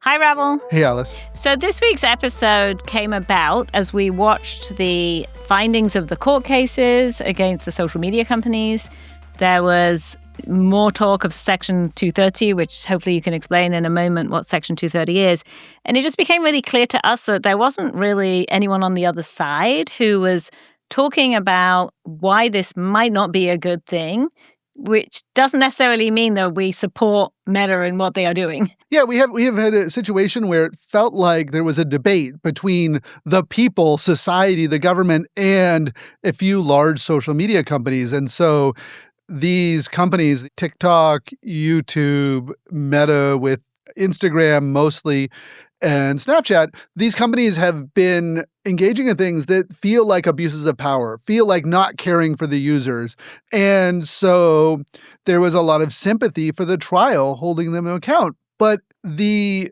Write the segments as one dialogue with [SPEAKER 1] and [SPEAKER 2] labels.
[SPEAKER 1] Hi, Rabble.
[SPEAKER 2] Hey, Alice.
[SPEAKER 1] So this week's episode came about as we watched the findings of the court cases against the social media companies. There was more talk of Section 230, which hopefully you can explain in a moment what Section 230 is. And it just became really clear to us that there wasn't really anyone on the other side who was talking about why this might not be a good thing, which doesn't necessarily mean that we support Meta and what they are doing.
[SPEAKER 2] Yeah, we have had a situation where it felt like there was a debate between the people, society, the government, and a few large social media companies. And so these companies, TikTok, YouTube, Meta with Instagram mostly, and Snapchat, these companies have been engaging in things that feel like abuses of power, feel like not caring for the users. And so there was a lot of sympathy for the trial holding them to account. But the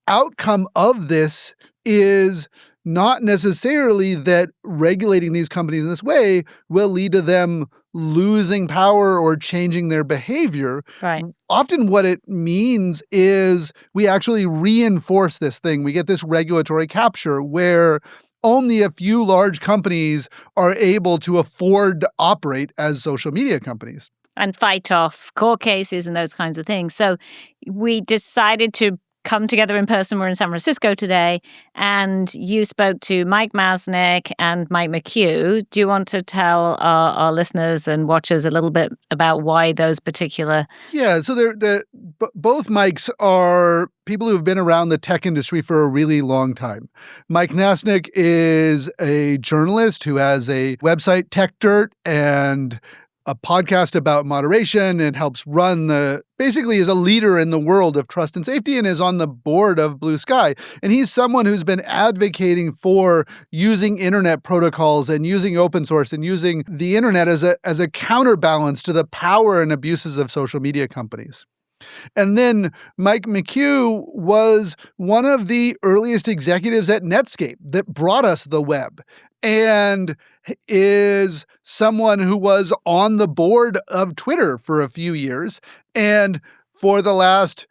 [SPEAKER 2] outcome of this is not necessarily that regulating these companies in this way will lead to them losing power or changing their behavior.
[SPEAKER 1] Right.
[SPEAKER 2] Often what it means is we actually reinforce this thing. We get this regulatory capture where only a few large companies are able to afford to operate as social media companies.
[SPEAKER 1] And fight off court cases and those kinds of things. So we decided to come together in person. We're in San Francisco today, and you spoke to Mike Masnick and Mike McHugh. Do you want to tell our listeners and watchers a little bit about why those particular...
[SPEAKER 2] Yeah, so both Mikes are people who have been around the tech industry for a really long time. Mike Masnick is a journalist who has a website, Tech Dirt, and a podcast about moderation and helps basically is a leader in the world of trust and safety and is on the board of Blue Sky. And he's someone who's been advocating for using internet protocols and using open source and using the internet as a counterbalance to the power and abuses of social media companies. And then Mike McHugh was one of the earliest executives at Netscape that brought us the web, and is someone who was on the board of Twitter for a few years, and for the last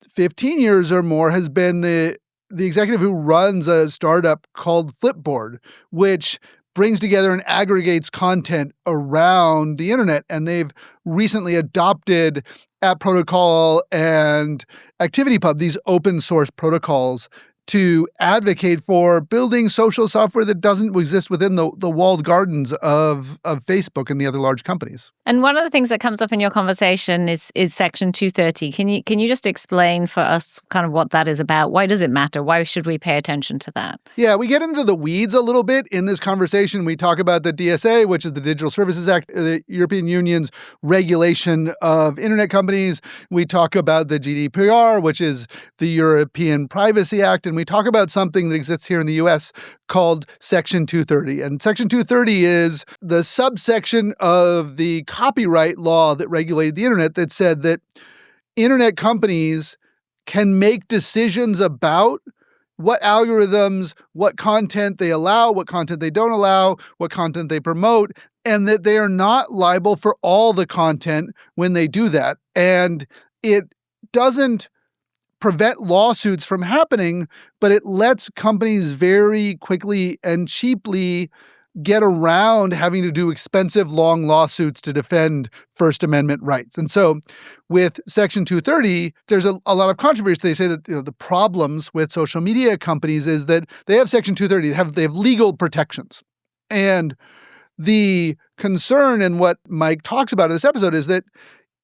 [SPEAKER 2] 15 years or more has been the executive who runs a startup called Flipboard, which brings together and aggregates content around the internet. And they've recently adopted App Protocol and ActivityPub, these open source protocols, to advocate for building social software that doesn't exist within the walled gardens of Facebook and the other large companies.
[SPEAKER 1] And one of the things that comes up in your conversation is Section 230. Can you just explain for us kind of what that is about? Why does it matter? Why should we pay attention to that?
[SPEAKER 2] Yeah, we get into the weeds a little bit in this conversation. We talk about the DSA, which is the Digital Services Act, the European Union's regulation of internet companies. We talk about the GDPR, which is the European Privacy Act. And we talk about something that exists here in the U.S. called Section 230. And Section 230 is the subsection of the copyright law that regulated the internet that said that internet companies can make decisions about what algorithms, what content they allow, what content they don't allow, what content they promote, and that they are not liable for all the content when they do that. And it doesn't prevent lawsuits from happening, but it lets companies very quickly and cheaply get around having to do expensive, long lawsuits to defend First Amendment rights. And so with Section 230, there's a lot of controversy. They say that the problems with social media companies is that they have Section 230, they have legal protections. And the concern and what Mike talks about in this episode is that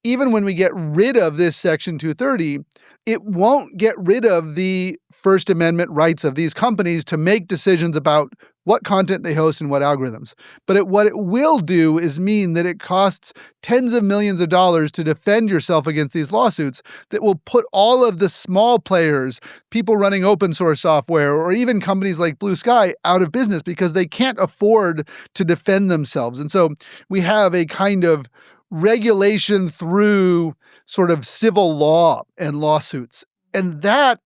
[SPEAKER 2] even when we get rid of this Section 230, it won't get rid of the First Amendment rights of these companies to make decisions about what content they host and what algorithms. But what it will do is mean that it costs tens of millions of dollars to defend yourself against these lawsuits that will put all of the small players, people running open source software, or even companies like Blue Sky out of business because they can't afford to defend themselves. And so we have a kind of regulation through sort of civil law and lawsuits. And that,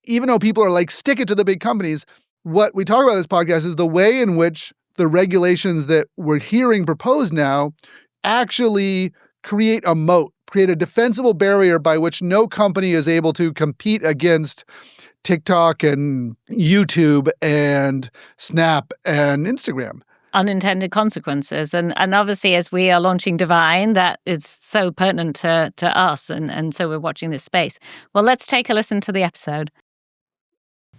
[SPEAKER 2] even though people are like, stick it to the big companies, what we talk about in this podcast is the way in which the regulations that we're hearing proposed now actually create a moat, create a defensible barrier by which no company is able to compete against TikTok and YouTube and Snap and Instagram.
[SPEAKER 1] Unintended consequences. And obviously, as we are launching Divine, that is so pertinent to us. And so we're watching this space. Well, let's take a listen to the episode.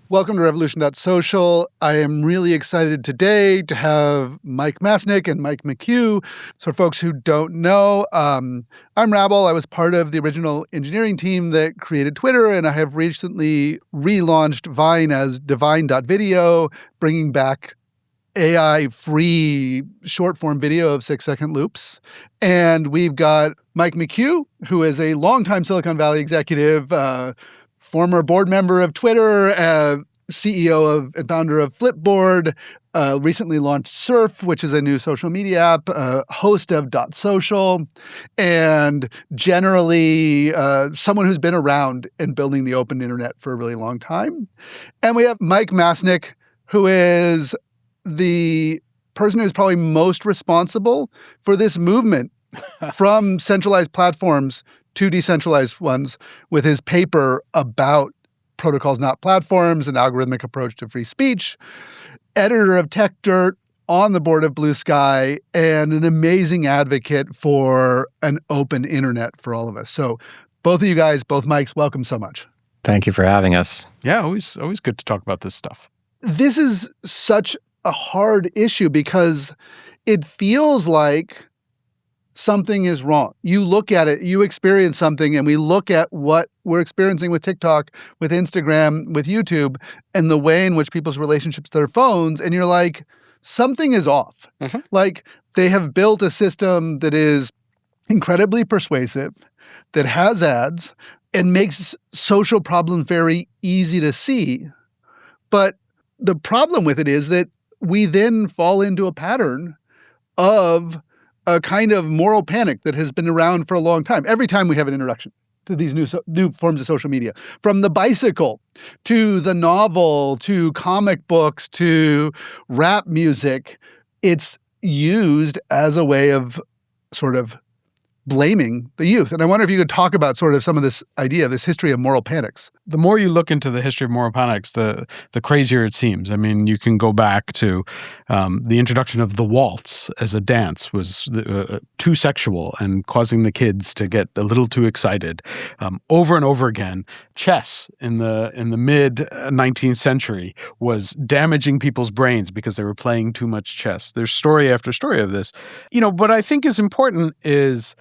[SPEAKER 2] Welcome to revolution.social. I am really excited today to have Mike Masnick and Mike McHugh. So for folks who don't know, I'm Rabble. I was part of the original engineering team that created Twitter, and I have recently relaunched Vine as divine.video, bringing back AI-free short-form video of 6-second loops. And we've got Mike McHugh, who is a longtime Silicon Valley executive, former board member of Twitter, CEO and founder of Flipboard, recently launched Surf, which is a new social media app, host of .social, and generally someone who's been around in building the open internet for a really long time. And we have Mike Masnick, who is the person who's probably most responsible for this movement from centralized platforms to decentralized ones with his paper about protocols, not platforms, an algorithmic approach to free speech, editor of Tech Dirt, on the board of Blue Sky, and an amazing advocate for an open internet for all of us. So both of you guys, both Mikes, welcome so much.
[SPEAKER 3] Thank you for having us.
[SPEAKER 4] Yeah, always good to talk about this stuff.
[SPEAKER 2] This is such a hard issue because it feels like something is wrong. You look at it, you experience something, and we look at what we're experiencing with TikTok, with Instagram, with YouTube, and the way in which people's relationships to their phones, and you're like, something is off. Mm-hmm. Like, they have built a system that is incredibly persuasive, that has ads, and makes social problems very easy to see. But the problem with it is that we then fall into a pattern of a kind of moral panic that has been around for a long time. Every time we have an introduction to these new forms of social media, from the bicycle to the novel to comic books to rap music, it's used as a way of sort of blaming the youth. And I wonder if you could talk about sort of some of this idea, this history of moral panics.
[SPEAKER 4] The more you look into the history of moral panics, the crazier it seems. I mean, you can go back to the introduction of the waltz as a dance was too sexual and causing the kids to get a little too excited. Over and over again, chess in the mid 19th century was damaging people's brains because they were playing too much chess. There's story after story of this. What I think is important is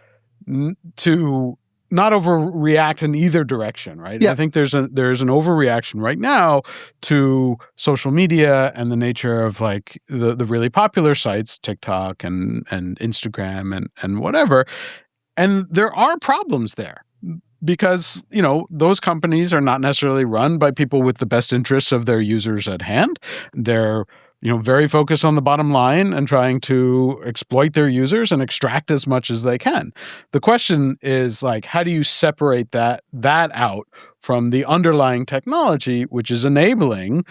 [SPEAKER 4] to not overreact in either direction, right?
[SPEAKER 2] Yeah.
[SPEAKER 4] I think there's an overreaction right now to social media and the nature of like the really popular sites, TikTok and Instagram and whatever. And there are problems there because, those companies are not necessarily run by people with the best interests of their users at hand. They're very focused on the bottom line and trying to exploit their users and extract as much as they can. The question is like, how do you separate that out from the underlying technology, which is enabling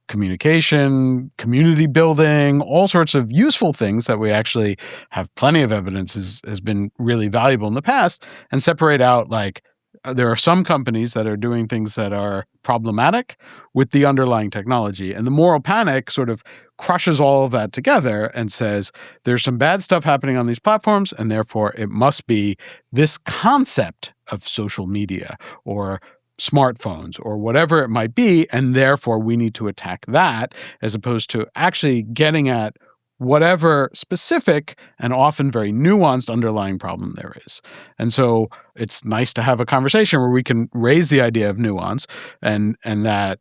[SPEAKER 4] communication, community building, all sorts of useful things that we actually have plenty of evidence has been really valuable in the past, and separate out like, there are some companies that are doing things that are problematic with the underlying technology. And the moral panic sort of crushes all of that together and says there's some bad stuff happening on these platforms, and therefore it must be this concept of social media or smartphones or whatever it might be, and therefore we need to attack that, as opposed to actually getting at whatever specific and often very nuanced underlying problem there is. And so it's nice to have a conversation where we can raise the idea of nuance and that,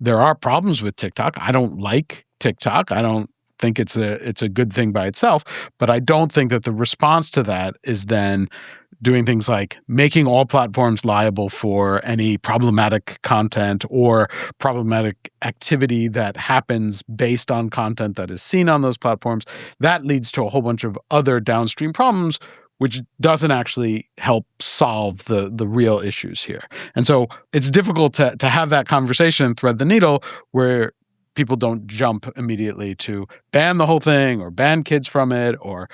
[SPEAKER 4] there are problems with TikTok. I don't like TikTok. I don't think it's a good thing by itself, but I don't think that the response to that is then doing things like making all platforms liable for any problematic content or problematic activity that happens based on content that is seen on those platforms. That leads to a whole bunch of other downstream problems, which doesn't actually help solve the real issues here. And so it's difficult to have that conversation and thread the needle where people don't jump immediately to ban the whole thing or ban kids from it or,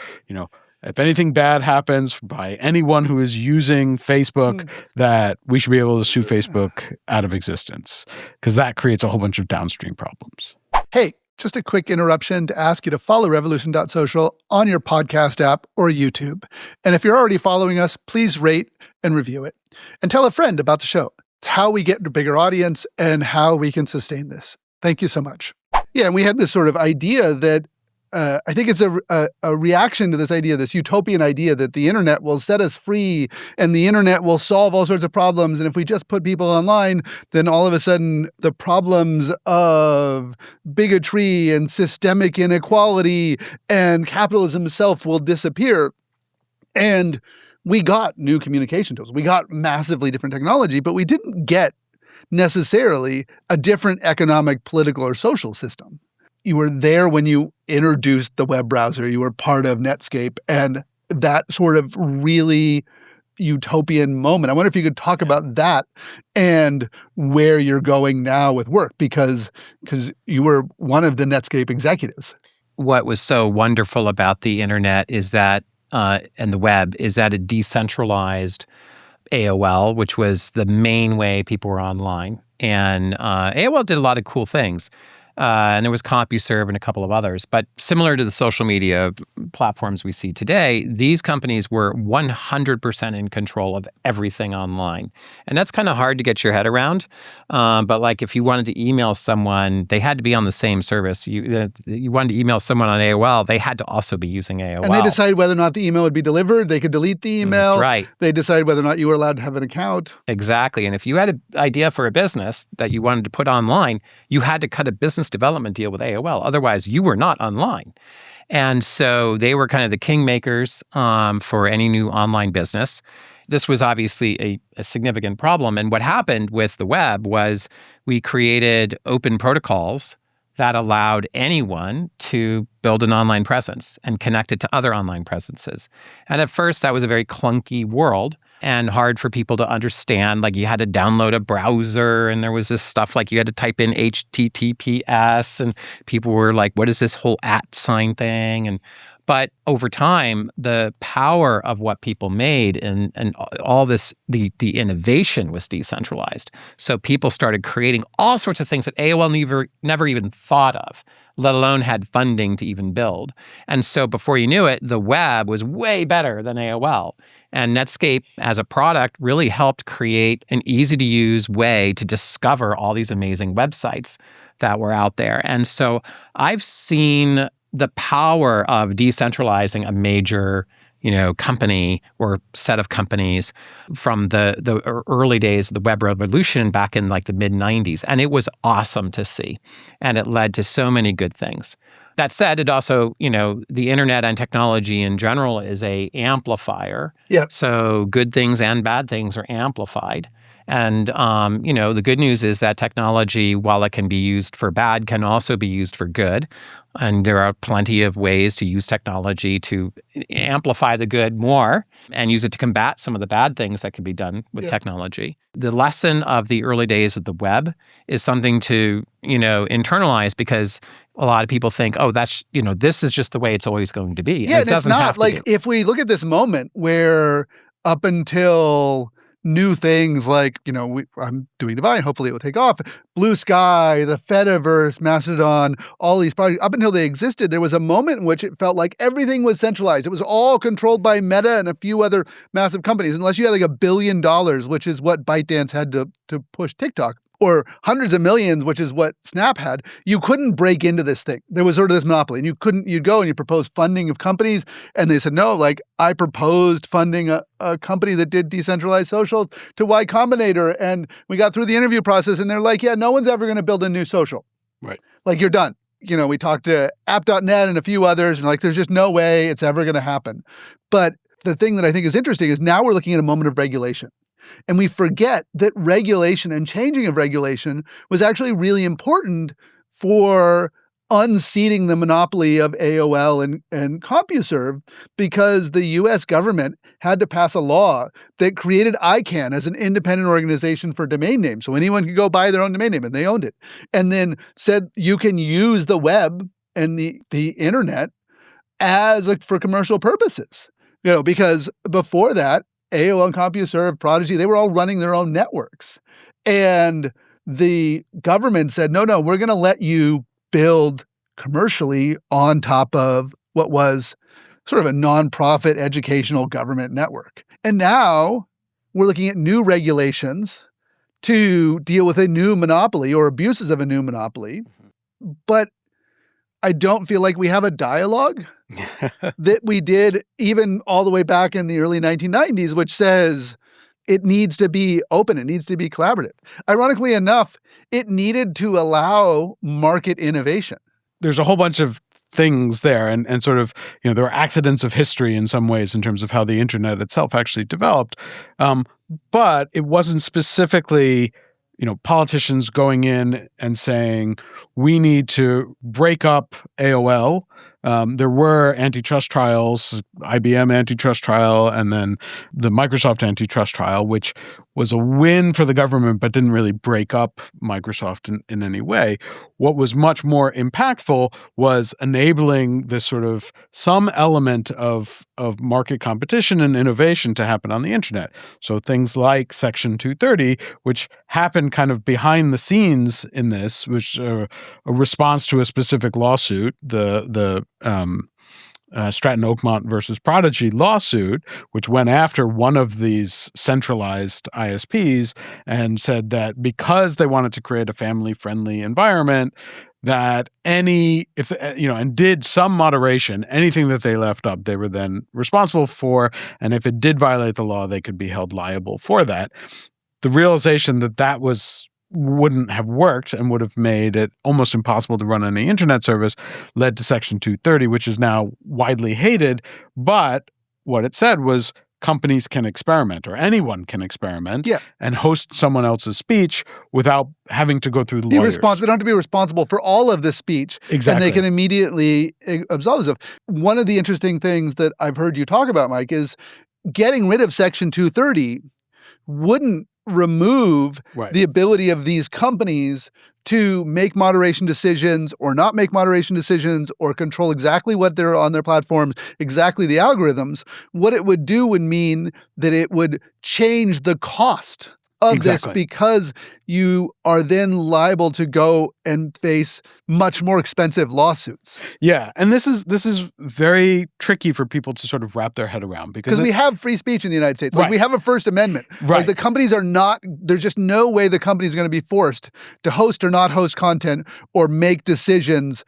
[SPEAKER 4] if anything bad happens by anyone who is using Facebook, that we should be able to sue Facebook out of existence, because that creates a whole bunch of downstream problems.
[SPEAKER 2] Hey, just a quick interruption to ask you to follow revolution.social on your podcast app or YouTube. And if you're already following us, please rate and review it. And tell a friend about the show. It's how we get a bigger audience and how we can sustain this. Thank you so much. Yeah, and we had this sort of idea that I think it's a reaction to this idea, this utopian idea that the internet will set us free and the internet will solve all sorts of problems. And if we just put people online, then all of a sudden the problems of bigotry and systemic inequality and capitalism itself will disappear. And we got new communication tools. We got massively different technology, but we didn't get necessarily a different economic, political, or social system. You were there when you introduced the web browser. You were part of Netscape and that sort of really utopian moment. I wonder if you could talk about that and where you're going now with work, because you were one of the Netscape executives.
[SPEAKER 3] What was so wonderful about the internet is that, and the web, is that it decentralized AOL, which was the main way people were online. And AOL did a lot of cool things. And there was CompuServe and a couple of others. But similar to the social media platforms we see today, these companies were 100% in control of everything online. And that's kind of hard to get your head around. But like if you wanted to email someone, they had to be on the same service. You wanted to email someone on AOL, they had to also be using AOL.
[SPEAKER 2] And they decided whether or not the email would be delivered. They could delete the email.
[SPEAKER 3] That's right.
[SPEAKER 2] They decided whether or not you were allowed to have an account.
[SPEAKER 3] Exactly. And if you had an idea for a business that you wanted to put online, you had to cut a business development deal with AOL. Otherwise, you were not online. And so they were kind of the kingmakers for any new online business. This was obviously a significant problem. And what happened with the web was we created open protocols that allowed anyone to build an online presence and connect it to other online presences. And at first, that was a very clunky world and hard for people to understand. Like you had to download a browser and there was this stuff like you had to type in HTTPS and people were like, what is this whole @ sign thing? But over time, the power of what people made and all this, the innovation was decentralized. So people started creating all sorts of things that AOL never even thought of, let alone had funding to even build. And so before you knew it, the web was way better than AOL. And Netscape as a product really helped create an easy-to-use way to discover all these amazing websites that were out there. And so I've seen the power of decentralizing a major, company or set of companies from the early days of the web revolution back in like the mid-90s. And it was awesome to see. And it led to so many good things. That said, it also, the internet and technology in general is a amplifier.
[SPEAKER 2] Yeah.
[SPEAKER 3] So good things and bad things are amplified. And, the good news is that technology, while it can be used for bad, can also be used for good. And there are plenty of ways to use technology to amplify the good more and use it to combat some of the bad things that can be done with technology. The lesson of the early days of the web is something to, internalize, because a lot of people think, oh, that's, this is just the way it's always going to be.
[SPEAKER 2] Yeah,
[SPEAKER 3] and it doesn't
[SPEAKER 2] it's not
[SPEAKER 3] have to
[SPEAKER 2] like
[SPEAKER 3] be.
[SPEAKER 2] If we look at this moment where up until new things like, I'm doing Divine, hopefully it will take off, Blue Sky, the Fediverse, Mastodon, all these projects, up until they existed, there was a moment in which it felt like everything was centralized. It was all controlled by Meta and a few other massive companies, unless you had like $1 billion, which is what ByteDance had to push TikTok, or hundreds of millions, which is what Snap had. You couldn't break into this thing. There was sort of this monopoly. And you'd go and you propose funding of companies. And they said, no, like I proposed funding a company that did decentralized social to Y Combinator. And we got through the interview process and they're like, yeah, no one's ever going to build a new social.
[SPEAKER 4] Right.
[SPEAKER 2] Like you're done. We talked to app.net and a few others and like, there's just no way it's ever going to happen. But the thing that I think is interesting is now we're looking at a moment of regulation. And we forget that regulation and changing of regulation was actually really important for unseating the monopoly of AOL and CompuServe, because the U.S. government had to pass a law that created ICANN as an independent organization for domain names. So anyone could go buy their own domain name, and they owned it. And then said you can use the web and the internet for commercial purposes. Because before that, AOL, CompuServe, Prodigy, they were all running their own networks. And the government said, no, we're going to let you build commercially on top of what was sort of a nonprofit educational government network. And now we're looking at new regulations to deal with a new monopoly or abuses of a new monopoly. But I don't feel like we have a dialogue that we did even all the way back in the early 1990s, which says it needs to be open. It needs to be collaborative. Ironically enough, it needed to allow market innovation.
[SPEAKER 4] There's a whole bunch of things there and sort of, there are accidents of history in some ways in terms of how the internet itself actually developed. But it wasn't specifically, politicians going in and saying, we need to break up AOL. There were antitrust trials, IBM antitrust trial, and then the Microsoft antitrust trial, which was a win for the government, but didn't really break up Microsoft in any way. What was much more impactful was enabling this sort of some element of market competition and innovation to happen on the internet. So things like Section 230, which happened kind of behind the scenes in this, which a response to a specific lawsuit, the Stratton Oakmont versus Prodigy lawsuit, which went after one of these centralized ISPs and said that because they wanted to create a family-friendly environment, that and did some moderation, anything that they left up, they were then responsible for, and if it did violate the law, they could be held liable for that. The realization that wouldn't have worked and would have made it almost impossible to run any internet service led to Section 230, which is now widely hated. But what it said was companies can experiment, or anyone can experiment, and host someone else's speech without having to go through the lawyers.
[SPEAKER 2] They don't have to be responsible for all of the speech.
[SPEAKER 4] Exactly.
[SPEAKER 2] And they can immediately absolve themselves. One of the interesting things that I've heard you talk about, Mike, is getting rid of Section 230 wouldn't remove the ability of these companies to make moderation decisions or not make moderation decisions or control exactly what they're on their platforms, exactly the algorithms. What it would do would mean that it would change the cost of this, because you are then liable to go and face much more expensive lawsuits.
[SPEAKER 4] Yeah, and this is very tricky for people to sort of wrap their head around because
[SPEAKER 2] we have free speech in the United States. Like we have a First Amendment.
[SPEAKER 4] Right.
[SPEAKER 2] Like the companies are not. There's just no way the companies are going to be forced to host or not host content or make decisions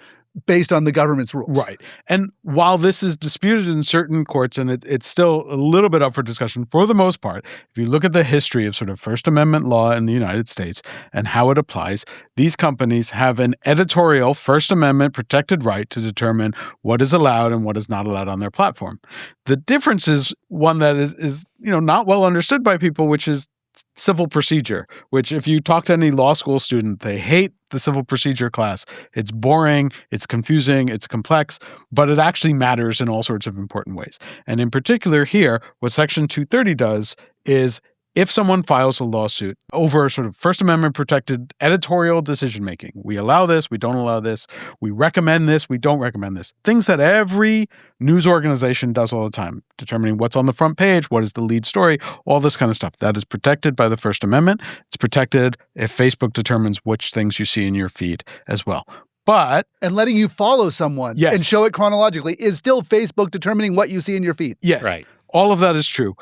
[SPEAKER 2] based on the government's rules.
[SPEAKER 4] Right. And while this is disputed in certain courts, and it's still a little bit up for discussion, for the most part, if you look at the history of sort of First Amendment law in the United States and how it applies, these companies have an editorial First Amendment protected right to determine what is allowed and what is not allowed on their platform. The difference is one that is not well understood by people, which is civil procedure, which if you talk to any law school student, they hate the civil procedure class. It's boring, it's confusing, it's complex, but it actually matters in all sorts of important ways. And in particular here, what Section 230 does is if someone files a lawsuit over sort of First Amendment protected editorial decision-making, we allow this, we don't allow this, we recommend this, we don't recommend this, things that every news organization does all the time, determining what's on the front page, what is the lead story, all this kind of stuff. That is protected by the First Amendment. It's protected if Facebook determines which things you see in your feed as well.
[SPEAKER 2] And letting you follow someone and show it chronologically is still Facebook determining what you see in your feed.
[SPEAKER 4] Yes. Right. All of that is true.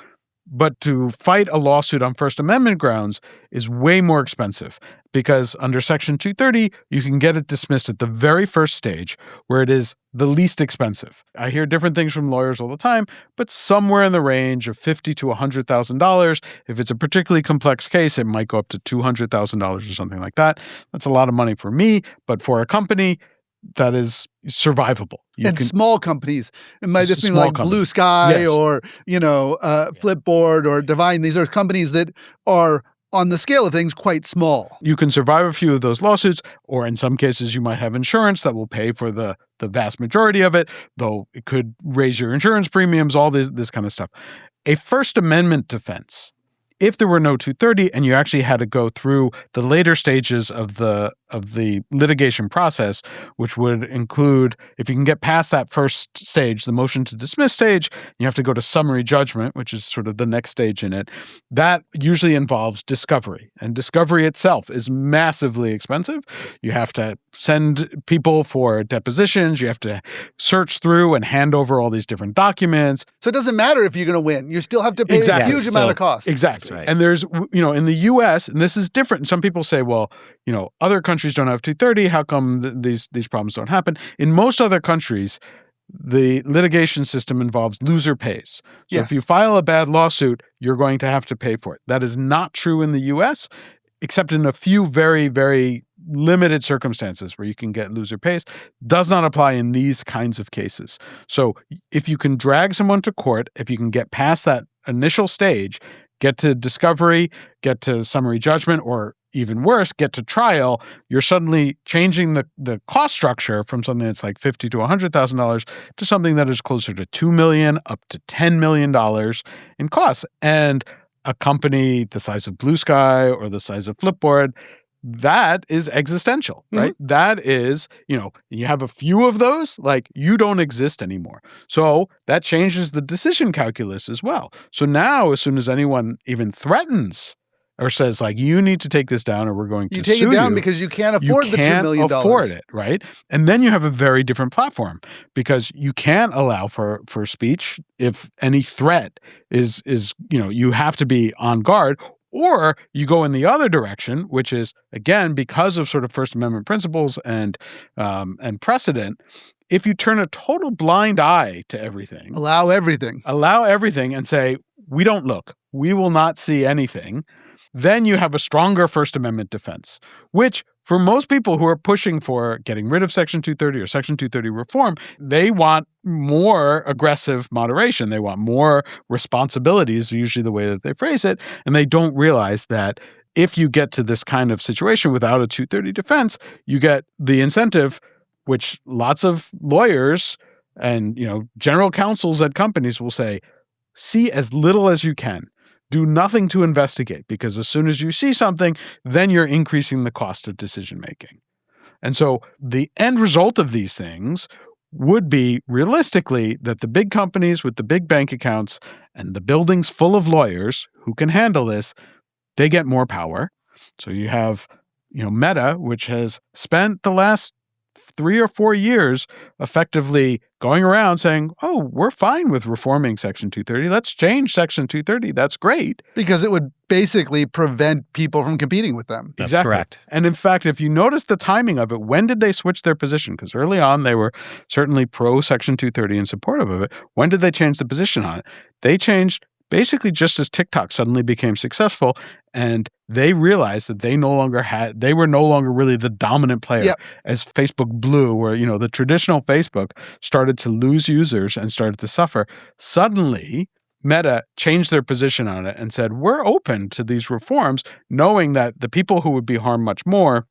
[SPEAKER 4] But to fight a lawsuit on First Amendment grounds is way more expensive because under Section 230, you can get it dismissed at the very first stage where it is the least expensive. I hear different things from lawyers all the time, but somewhere in the range of $50,000 to $100,000. If it's a particularly complex case, it might go up to $200,000 or something like that. That's a lot of money for me, but for a company, that is survivable.
[SPEAKER 2] Small companies. It might just be like Blue Sky or, Flipboard or Divine. These are companies that are, on the scale of things, quite small.
[SPEAKER 4] You can survive a few of those lawsuits, or in some cases you might have insurance that will pay for the vast majority of it, though it could raise your insurance premiums, all this kind of stuff. A First Amendment defense, if there were no 230 and you actually had to go through the later stages of the the litigation process, which would include, if you can get past that first stage, the motion to dismiss stage, you have to go to summary judgment, which is sort of the next stage in it. That usually involves discovery, and discovery itself is massively expensive. You have to send people for depositions. You have to search through and hand over all these different documents.
[SPEAKER 2] So it doesn't matter if you're going to win. You still have to pay a huge amount of cost.
[SPEAKER 4] Exactly.
[SPEAKER 3] Right.
[SPEAKER 4] And there's, in the U.S., and this is different. Some people say, well, other countries don't have 230. How come these problems don't happen? In most other countries, the litigation system involves loser pays. So if you file a bad lawsuit, you're going to have to pay for it. That is not true in the U.S., except in a few very, very limited circumstances where you can get loser pays. Does not apply in these kinds of cases. So if you can drag someone to court, if you can get past that initial stage, get to discovery, get to summary judgment, or even worse, get to trial, you're suddenly changing the cost structure from something that's like $50,000 to $100,000 to something that is closer to $2 million up to $10 million in costs. And a company the size of Blue Sky or the size of Flipboard, that is existential, right? Mm-hmm. That is, you have a few of those, like you don't exist anymore. So that changes the decision calculus as well. So now, as soon as anyone even threatens or says, like, you need to take this down or we're going to sue you.
[SPEAKER 2] You take it down because you can't afford the $2 million.
[SPEAKER 4] You can't afford it, right? And then you have a very different platform because you can't allow for speech if any threat is you have to be on guard. Or you go in the other direction, which is, again, because of sort of First Amendment principles and precedent, if you turn a total blind eye to everything.
[SPEAKER 2] Allow everything
[SPEAKER 4] and say, we don't look. We will not see anything. Then you have a stronger First Amendment defense, which for most people who are pushing for getting rid of Section 230 or Section 230 reform, they want more aggressive moderation. They want more responsibilities, usually the way that they phrase it, and they don't realize that if you get to this kind of situation without a 230 defense, you get the incentive, which lots of lawyers and general counsels at companies will say, see as little as you can. Do nothing to investigate, because as soon as you see something, then you're increasing the cost of decision-making. And so the end result of these things would be, realistically, that the big companies with the big bank accounts and the buildings full of lawyers who can handle this, they get more power. So you have, Meta, which has spent the last 3 or 4 years effectively going around saying, oh, we're fine with reforming Section 230. Let's change Section 230. That's great.
[SPEAKER 2] Because it would basically prevent people from competing with them.
[SPEAKER 3] That's
[SPEAKER 4] exactly.
[SPEAKER 3] Correct.
[SPEAKER 4] And in fact, if you notice the timing of it, when did they switch their position? Because early on, they were certainly pro Section 230 and supportive of it. When did they change the position on it? They changed basically just as TikTok suddenly became successful, and they realized that they were no longer really the dominant player.
[SPEAKER 2] Yep.
[SPEAKER 4] As Facebook blew, where, the traditional Facebook started to lose users and started to suffer. Suddenly, Meta changed their position on it and said, we're open to these reforms, knowing that the people who would be harmed much more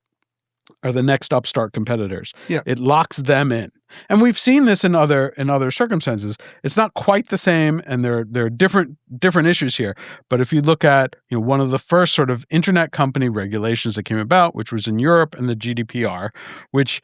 [SPEAKER 4] are the next upstart competitors.
[SPEAKER 2] Yeah.
[SPEAKER 4] It locks them in. And we've seen this in other circumstances. It's not quite the same, and there are different issues here. But if you look at one of the first sort of internet company regulations that came about, which was in Europe, and the GDPR, which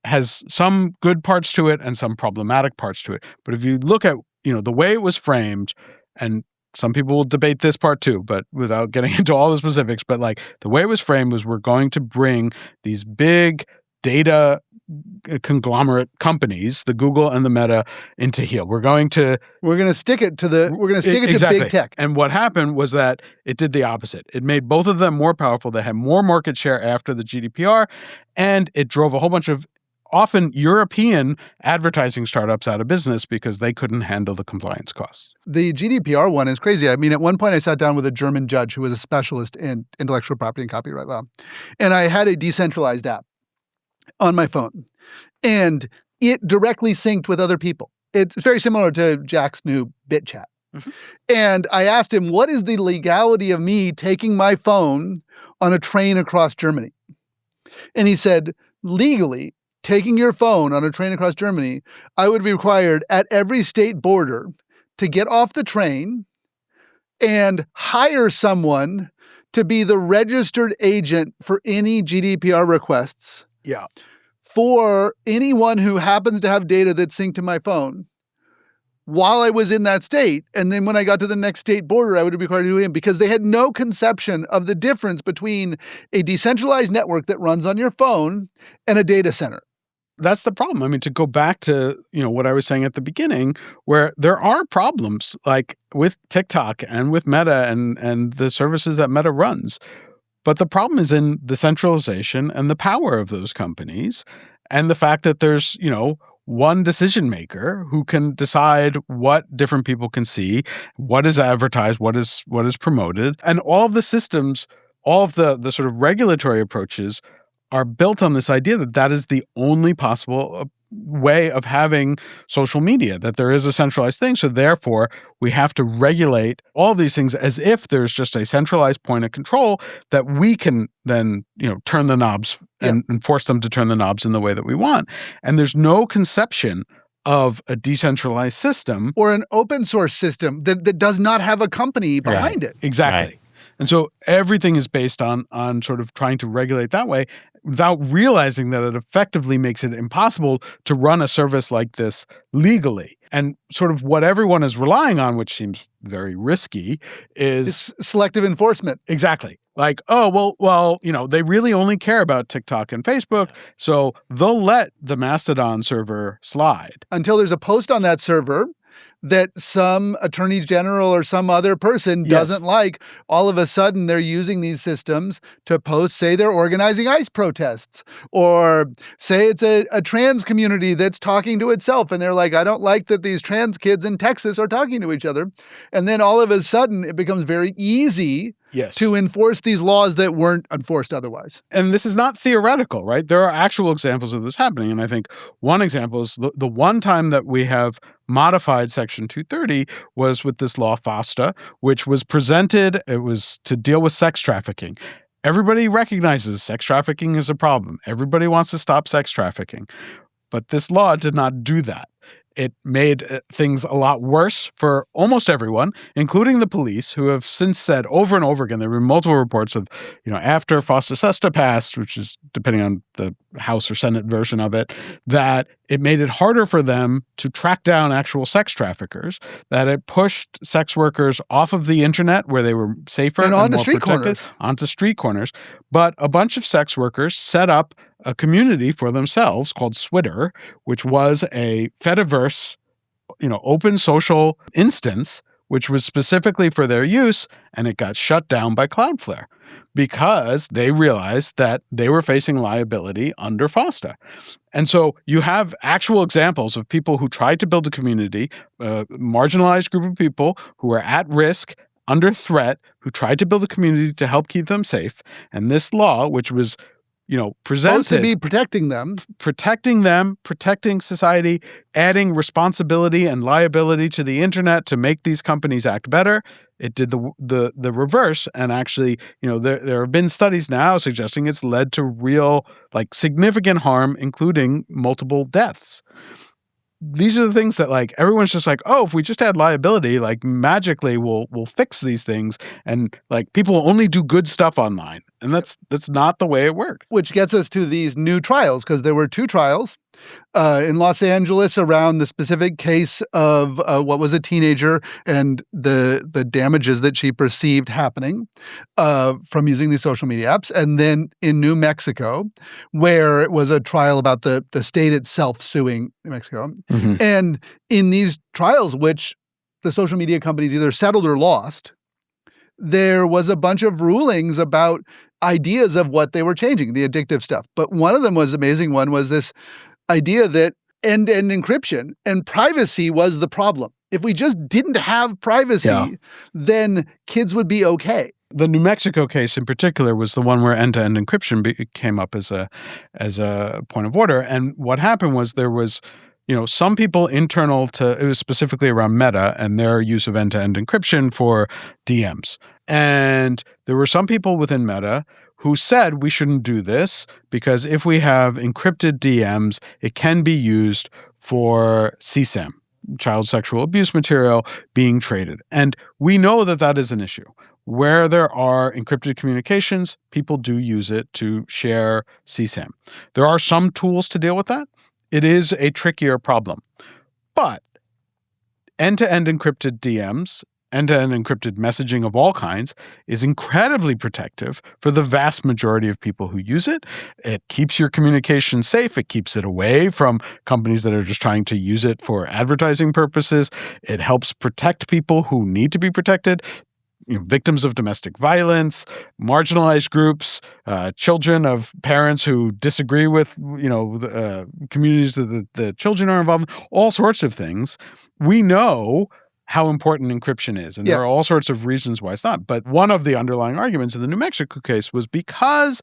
[SPEAKER 4] has some good parts to it and some problematic parts to it. But if you look at the way it was framed, and some people will debate this part too, but without getting into all the specifics, but like the way it was framed was, we're going to bring these big data conglomerate companies, the Google and the Meta, into heel. We're going to
[SPEAKER 2] stick it to big tech.
[SPEAKER 4] And what happened was that it did the opposite. It made both of them more powerful. They had more market share after the GDPR, and it drove a whole bunch of often European advertising startups out of business because they couldn't handle the compliance costs.
[SPEAKER 2] The GDPR one is crazy. I mean, at one point I sat down with a German judge who was a specialist in intellectual property and copyright law. And I had a decentralized app on my phone. And it directly synced with other people. It's very similar to Jack's new BitChat. Mm-hmm. And I asked him, what is the legality of me taking my phone on a train across Germany? And he said, legally, taking your phone on a train across Germany, I would be required at every state border to get off the train and hire someone to be the registered agent for any GDPR requests
[SPEAKER 4] Yeah.
[SPEAKER 2] for anyone who happens to have data that's synced to my phone while I was in that state. And then when I got to the next state border, I would be required to do it because they had no conception of the difference between a decentralized network that runs on your phone and a data center.
[SPEAKER 4] That's the problem. I mean, to go back to, what I was saying at the beginning, where there are problems like with TikTok and with Meta and the services that Meta runs. But the problem is in the centralization and the power of those companies and the fact that there's, one decision maker who can decide what different people can see, what is advertised, what is promoted. And all of the systems, all of the sort of regulatory approaches are built on this idea that that is the only possible way of having social media, that there is a centralized thing. So therefore, we have to regulate all these things as if there's just a centralized point of control that we can then, turn the knobs and force them to turn the knobs in the way that we want. And there's no conception of a decentralized system.
[SPEAKER 2] Or an open source system that does not have a company behind it.
[SPEAKER 4] Exactly. Right. And so everything is based on sort of trying to regulate that way without realizing that it effectively makes it impossible to run a service like this legally. And sort of what everyone is relying on, which seems very risky, is
[SPEAKER 2] selective enforcement.
[SPEAKER 4] Exactly. Like, oh, well, they really only care about TikTok and Facebook, so they'll let the Mastodon server slide.
[SPEAKER 2] Until there's a post on that server that some attorney general or some other person doesn't like, all of a sudden they're using these systems to post, say they're organizing ICE protests, or say it's a trans community that's talking to itself. And they're like, I don't like that these trans kids in Texas are talking to each other. And then all of a sudden it becomes very easy to enforce these laws that weren't enforced otherwise.
[SPEAKER 4] And this is not theoretical, right? There are actual examples of this happening. And I think one example is the one time that we have modified Section 230 was with this law FOSTA, which was presented, it was to deal with sex trafficking. Everybody recognizes sex trafficking is a problem. Everybody wants to stop sex trafficking. But this law did not do that. It made things a lot worse for almost everyone, including the police, who have since said over and over again, there were multiple reports of, after FOSTA-SESTA passed, which is depending on the House or Senate version of it, that it made it harder for them to track down actual sex traffickers, that it pushed sex workers off of the internet where they were safer and
[SPEAKER 2] onto
[SPEAKER 4] more
[SPEAKER 2] street
[SPEAKER 4] protected,
[SPEAKER 2] corners.
[SPEAKER 4] Onto street corners. But a bunch of sex workers set up a community for themselves called Twitter, which was a Fediverse, open social instance, which was specifically for their use, and it got shut down by Cloudflare because they realized that they were facing liability under FOSTA. And so you have actual examples of people who tried to build a community, a marginalized group of people who are at risk, under threat, who tried to build a community to help keep them safe. And this law, which was presented
[SPEAKER 2] supposed to be protecting them,
[SPEAKER 4] protecting society, adding responsibility and liability to the internet to make these companies act better. It did the reverse, and actually, there have been studies now suggesting it's led to real, significant harm, including multiple deaths. These are the things that everyone's just like, oh, if we just add liability, magically we'll fix these things, and people will only do good stuff online. And that's not the way it worked.
[SPEAKER 2] Which gets us to these new trials, because there were two trials in Los Angeles around the specific case of what was a teenager and the damages that she perceived happening from using these social media apps. And then in New Mexico, where it was a trial about the state itself suing New Mexico.
[SPEAKER 4] Mm-hmm.
[SPEAKER 2] And in these trials, which the social media companies either settled or lost, there was a bunch of rulings about ideas of what they were changing, the addictive stuff. But one of them was amazing one was this idea that end-to-end encryption and privacy was the problem. If we just didn't have privacy, then kids would be okay.
[SPEAKER 4] The New Mexico case in particular was the one where end-to-end encryption came up as a point of order. And what happened was there was some people internal to, it was specifically around Meta and their use of end-to-end encryption for DMs. And there were some people within Meta who said we shouldn't do this because if we have encrypted DMs, it can be used for CSAM, child sexual abuse material, being traded. And we know that that is an issue. where there are encrypted communications, people do use it to share CSAM. There are some tools to deal with that. It is a trickier problem. But end-to-end encrypted DMs, end-to-end encrypted messaging of all kinds is incredibly protective for the vast majority of people who use it. It keeps your communication safe. It keeps it away from companies that are just trying to use it for advertising purposes. It helps protect people who need to be protected. Victims of domestic violence, marginalized groups, children of parents who disagree with, the communities that the children are involved in, all sorts of things. We know how important encryption is, and there are all sorts of reasons why it's not. But one of the underlying arguments in the New Mexico case was because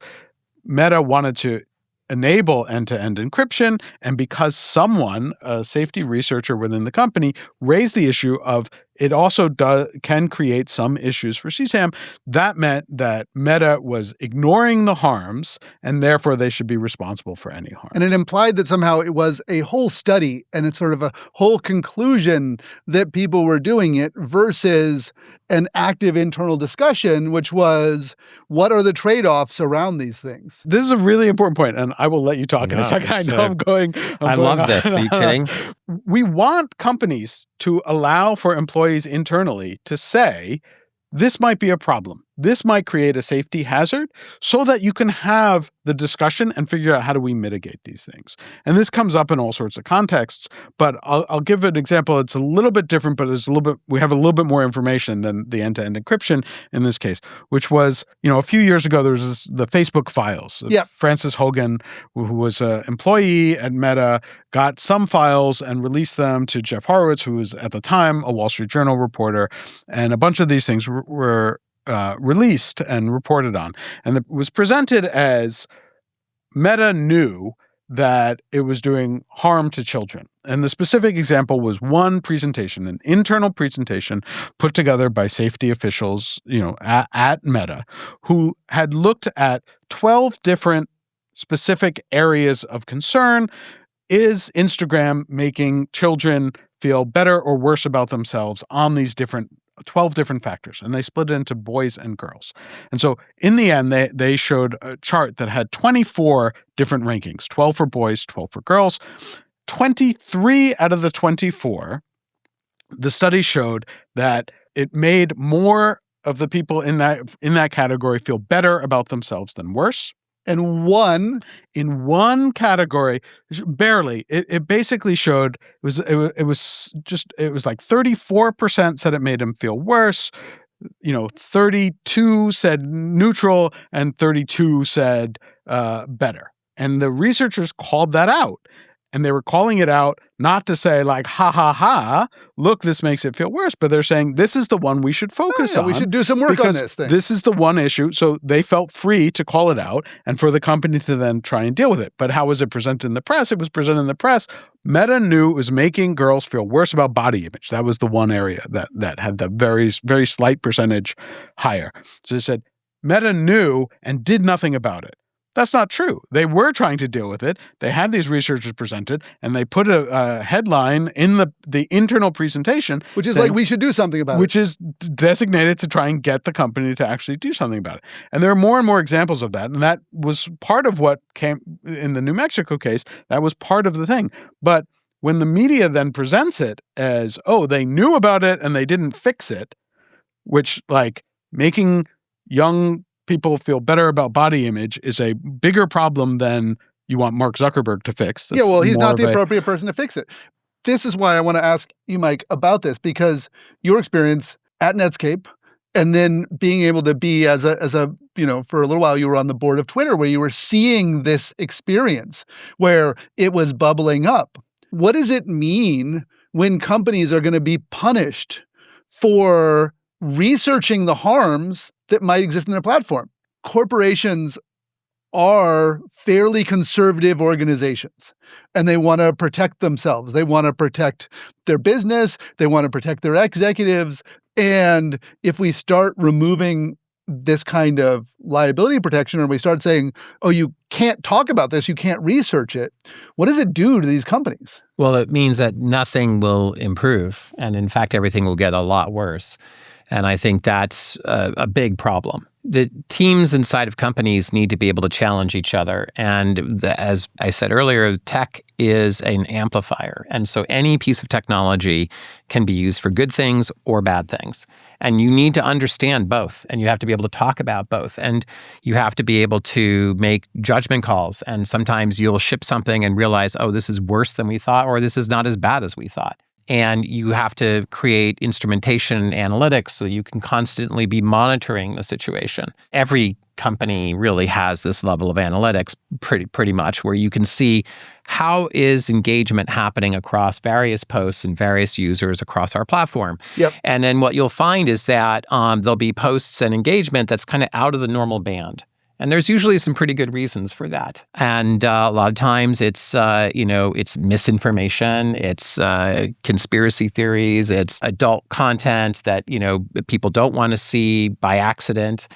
[SPEAKER 4] Meta wanted to enable end-to-end encryption, and because someone, a safety researcher within the company, raised the issue of it also can create some issues for CSAM, that meant that Meta was ignoring the harms, and therefore they should be responsible for any harm.
[SPEAKER 2] And it implied that somehow it was a whole study and it's sort of a whole conclusion that people were doing it versus an active internal discussion, which was, what are the trade-offs around these things?
[SPEAKER 4] This is a really important point, and I will let you talk in a second. I know
[SPEAKER 3] I love this. Are you kidding?
[SPEAKER 4] We want companies to allow for employees internally to say, this might be a problem. This might create a safety hazard, so that you can have the discussion and figure out how do we mitigate these things. And this comes up in all sorts of contexts, but I'll give an example. It's a little bit different, but we have a little bit more information than the end-to-end encryption in this case, which was, a few years ago, there was the Facebook files. Frances Hogan, who was an employee at Meta, got some files and released them to Jeff Horowitz, who was at the time a Wall Street Journal reporter. And a bunch of these things were released and reported on. And it was presented as Meta knew that it was doing harm to children. And the specific example was one presentation, an internal presentation put together by safety officials, at Meta, who had looked at 12 different specific areas of concern. Is Instagram making children feel better or worse about themselves on these 12 different factors, and they split it into boys and girls. And so in the end, they showed a chart that had 24 different rankings, 12 for boys, 12 for girls. 23 out of the 24, the study showed that it made more of the people in that category feel better about themselves than worse.
[SPEAKER 2] And
[SPEAKER 4] in one category, barely, it basically showed it was like 34% said it made them feel worse, 32 said neutral, and 32 said better. And the researchers called that out. And they were calling it out not to say like, ha, ha, ha, look, this makes it feel worse. But they're saying this is the one we should focus on.
[SPEAKER 2] We should do some work on this thing.
[SPEAKER 4] This is the one issue. So they felt free to call it out and for the company to then try and deal with it. But how was it presented in the press? It was presented in the press. Meta knew it was making girls feel worse about body image. That was the one area that had the very, very slight percentage higher. So they said Meta knew and did nothing about it. That's not true. They were trying to deal with it. They had these researchers presented, and they put a headline in the internal presentation.
[SPEAKER 2] Which is saying, like, we should do something about it.
[SPEAKER 4] Which is designated to try and get the company to actually do something about it. And there are more and more examples of that. And that was part of what came in the New Mexico case. That was part of the thing. But when the media then presents it as, oh, they knew about it and they didn't fix it, which, like, making young people feel better about body image is a bigger problem than you want Mark Zuckerberg to fix.
[SPEAKER 2] That's he's not the appropriate person to fix it. This is why I want to ask you, Mike, about this, because your experience at Netscape and then being able to be as a for a little while you were on the board of Twitter where you were seeing this experience where it was bubbling up. What does it mean when companies are going to be punished for researching the harms that might exist in their platform? Corporations are fairly conservative organizations, and they want to protect themselves. They want to protect their business. They want to protect their executives. And if we start removing this kind of liability protection, or we start saying, oh, you can't talk about this, you can't research it, what does it do to these companies?
[SPEAKER 3] Well, it means that nothing will improve. And in fact, everything will get a lot worse. And I think that's a big problem. The teams inside of companies need to be able to challenge each other. And as I said earlier, tech is an amplifier. And so any piece of technology can be used for good things or bad things. And you need to understand both. And you have to be able to talk about both. And you have to be able to make judgment calls. And sometimes you'll ship something and realize, oh, this is worse than we thought, or this is not as bad as we thought. And you have to create instrumentation and analytics so you can constantly be monitoring the situation. Every company really has this level of analytics pretty much, where you can see how is engagement happening across various posts and various users across our platform.
[SPEAKER 2] Yep.
[SPEAKER 3] And then what you'll find is that there'll be posts and engagement that's kind of out of the normal band. And there's usually some pretty good reasons for that. And a lot of times it's, it's misinformation, it's conspiracy theories, it's adult content that, people don't want to see by accident.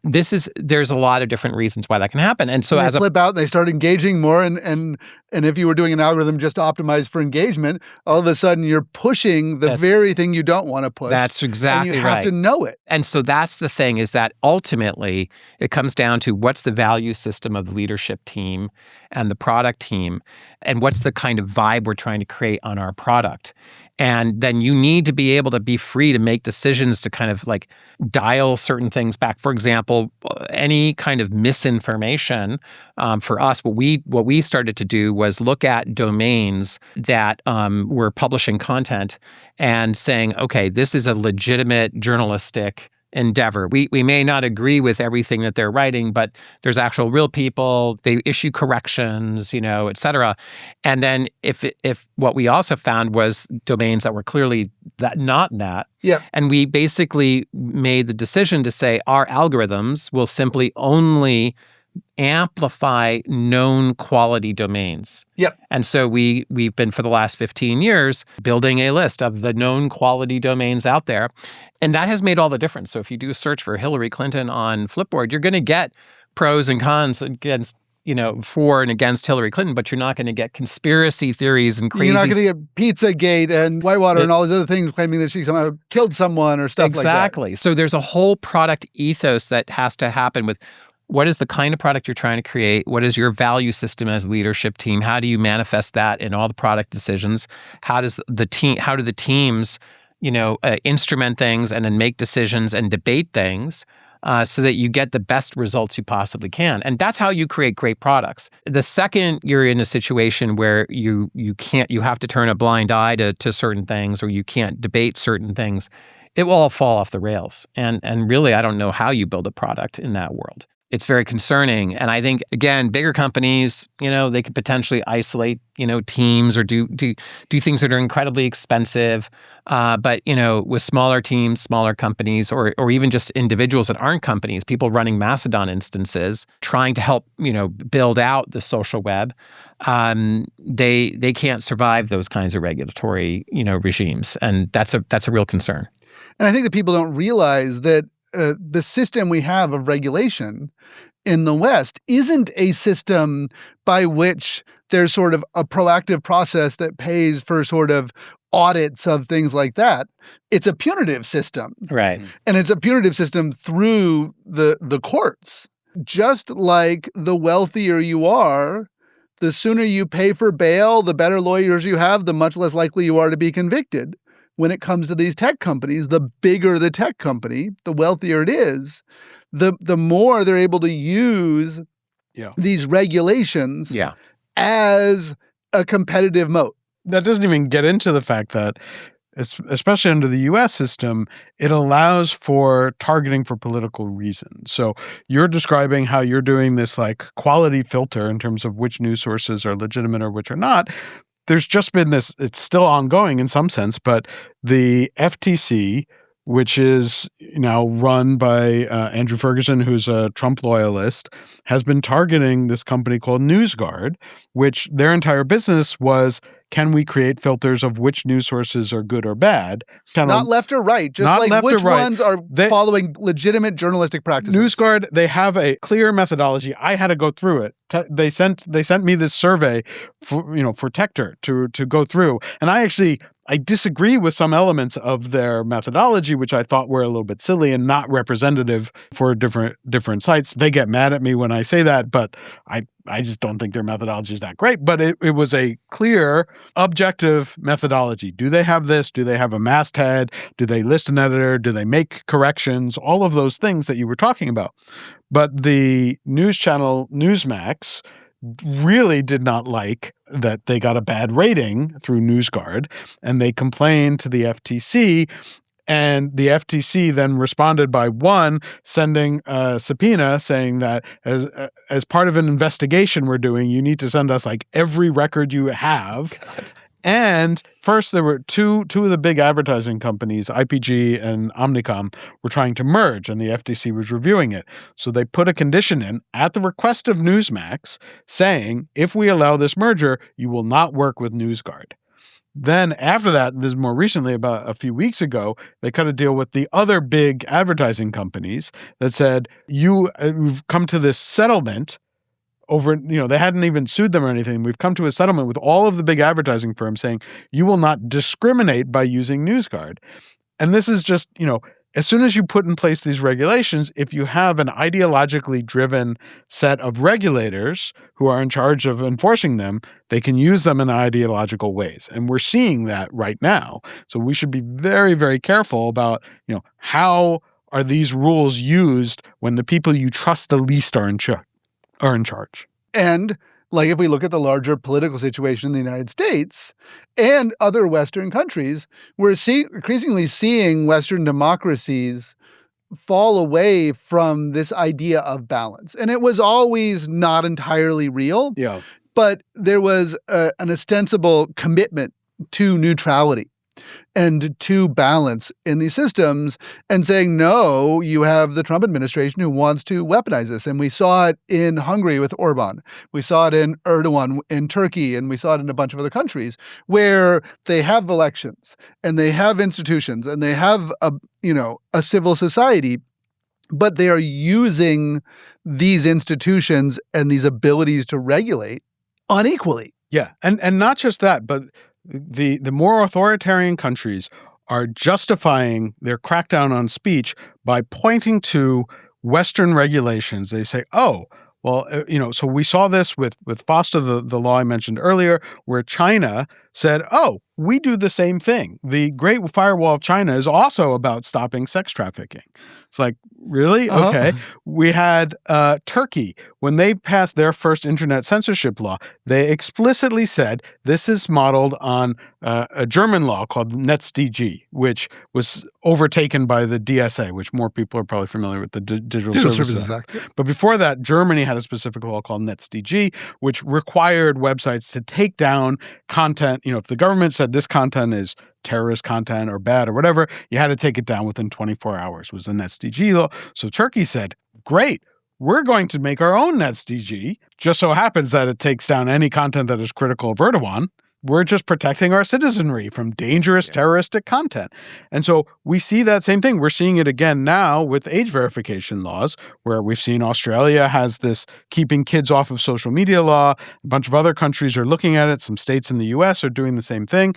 [SPEAKER 3] There's a lot of different reasons why that can happen. And so
[SPEAKER 2] they flip out and they start engaging more. And if you were doing an algorithm just optimized for engagement, all of a sudden you're pushing the very thing you don't want to push.
[SPEAKER 3] That's exactly right.
[SPEAKER 2] And you have to know it.
[SPEAKER 3] And so that's the thing, is that ultimately it comes down to what's the value system of the leadership team and the product team, and what's the kind of vibe we're trying to create on our product. And then you need to be able to be free to make decisions to kind of like dial certain things back. For example, any kind of misinformation, for us, what we started to do was look at domains that were publishing content and saying, okay, this is a legitimate journalistic endeavor. We may not agree with everything that they're writing, but there's actual real people. They issue corrections, et cetera. And then if what we also found was domains that were clearly not that.
[SPEAKER 2] Yeah.
[SPEAKER 3] And we basically made the decision to say our algorithms will simply only amplify known quality domains.
[SPEAKER 2] Yep.
[SPEAKER 3] And so we've been, for the last 15 years, building a list of the known quality domains out there. And that has made all the difference. So if you do a search for Hillary Clinton on Flipboard, you're going to get pros and cons against, for and against Hillary Clinton, but you're not going to get conspiracy theories and crazy.
[SPEAKER 2] You're not going to get Pizzagate and Whitewater and all these other things claiming that she somehow killed someone or stuff like that.
[SPEAKER 3] Exactly. So there's a whole product ethos that has to happen with what is the kind of product you're trying to create? What is your value system as a leadership team? How do you manifest that in all the product decisions? How do the teams, instrument things and then make decisions and debate things so that you get the best results you possibly can? And that's how you create great products. The second you're in a situation where you have to turn a blind eye to certain things, or you can't debate certain things, it will all fall off the rails. And really, I don't know how you build a product in that world. It's very concerning. And I think, again, bigger companies, they could potentially isolate, teams or do things that are incredibly expensive. But, with smaller teams, smaller companies, or even just individuals that aren't companies, people running Mastodon instances, trying to help, build out the social web, they can't survive those kinds of regulatory, regimes. And that's a real concern.
[SPEAKER 2] And I think that people don't realize that the system we have of regulation in the West isn't a system by which there's sort of a proactive process that pays for sort of audits of things like that. It's a punitive system.
[SPEAKER 3] Right.
[SPEAKER 2] And it's a punitive system through the courts. Just like the wealthier you are, the sooner you pay for bail, the better lawyers you have, the much less likely you are to be convicted. When it comes to these tech companies, the bigger the tech company, the wealthier it is, the more they're able to use these regulations as a competitive moat.
[SPEAKER 4] That doesn't even get into the fact that, especially under the U.S. system, it allows for targeting for political reasons. So you're describing how you're doing this like quality filter in terms of which news sources are legitimate or which are not. There's just been this, it's still ongoing in some sense, but the FTC, which is now run by Andrew Ferguson, who's a Trump loyalist, has been targeting this company called NewsGuard, which their entire business was, can we create filters of which news sources are good or bad?
[SPEAKER 2] Not left or right, just like which ones are following legitimate journalistic practices.
[SPEAKER 4] NewsGuard, they have a clear methodology. I had to go through it. They sent me this survey for Tector to go through, and I actually I disagree with some elements of their methodology, which I thought were a little bit silly and not representative for different sites. They get mad at me when I say that, but I just don't think their methodology is that great. But it was a clear, objective methodology. Do they have this? Do they have a masthead? Do they list an editor? Do they make corrections? All of those things that you were talking about. But the news channel Newsmax really did not like that they got a bad rating through NewsGuard, and they complained to the FTC, and the FTC then responded by sending a subpoena saying that as part of an investigation we're doing, you need to send us like every record you have. God. And first, there were two of the big advertising companies, IPG and Omnicom, were trying to merge, and the FTC was reviewing it. So they put a condition in at the request of Newsmax saying, if we allow this merger, you will not work with NewsGuard. Then after that, this is more recently, about a few weeks ago, they cut a deal with the other big advertising companies that said, you've come to this settlement over, they hadn't even sued them or anything. We've come to a settlement with all of the big advertising firms saying you will not discriminate by using NewsGuard. And this is just, as soon as you put in place these regulations, if you have an ideologically driven set of regulators who are in charge of enforcing them, they can use them in ideological ways. And we're seeing that right now. So we should be very, very careful about, how are these rules used when the people you trust the least are in charge.
[SPEAKER 2] And like if we look at the larger political situation in the United States and other Western countries, we're increasingly seeing Western democracies fall away from this idea of balance. And it was always not entirely real, but there was an ostensible commitment to neutrality and to balance in these systems, and saying, no, you have the Trump administration who wants to weaponize this. And we saw it in Hungary with Orban. We saw it in Erdogan in Turkey, and we saw it in a bunch of other countries where they have elections and they have institutions and they have a civil society, but they are using these institutions and these abilities to regulate unequally.
[SPEAKER 4] Yeah. And not just that, but the more authoritarian countries are justifying their crackdown on speech by pointing to Western regulations. They say, oh, well, so we saw this with FOSTA, the law I mentioned earlier, where China said, oh, we do the same thing. The Great Firewall of China is also about stopping sex trafficking. It's like, really?
[SPEAKER 2] Uh-huh.
[SPEAKER 4] Okay. We had Turkey. When they passed their first internet censorship law, they explicitly said this is modeled on a German law called NetzDG, which was overtaken by the DSA, which more people are probably familiar with, the Digital Services Act. But before that, Germany had a specific law called NetzDG, which required websites to take down content. If the government said this content is terrorist content or bad or whatever, you had to take it down within 24 hours, was the NetzDG law. So Turkey said, great, we're going to make our own NetzDG. Just so happens that it takes down any content that is critical of Erdogan. We're just protecting our citizenry from dangerous terroristic content. And so we see that same thing. We're seeing it again now with age verification laws, where we've seen Australia has this keeping kids off of social media law. A bunch of other countries are looking at it. Some states in the US are doing the same thing.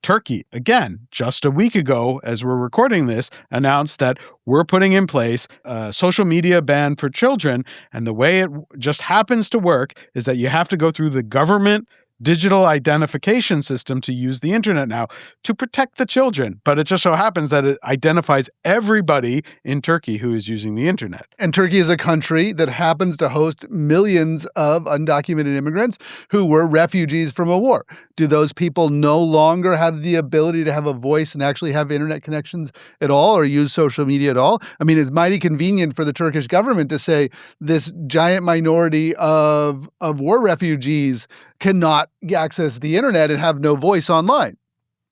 [SPEAKER 4] Turkey, again, just a week ago, as we're recording this, announced that we're putting in place a social media ban for children. And the way it just happens to work is that you have to go through the government digital identification system to use the internet now to protect the children. But it just so happens that it identifies everybody in Turkey who is using the internet.
[SPEAKER 2] And Turkey is a country that happens to host millions of undocumented immigrants who were refugees from a war. Do those people no longer have the ability to have a voice and actually have internet connections at all or use social media at all? I mean, it's mighty convenient for the Turkish government to say this giant minority of war refugees cannot access the internet and have no voice online.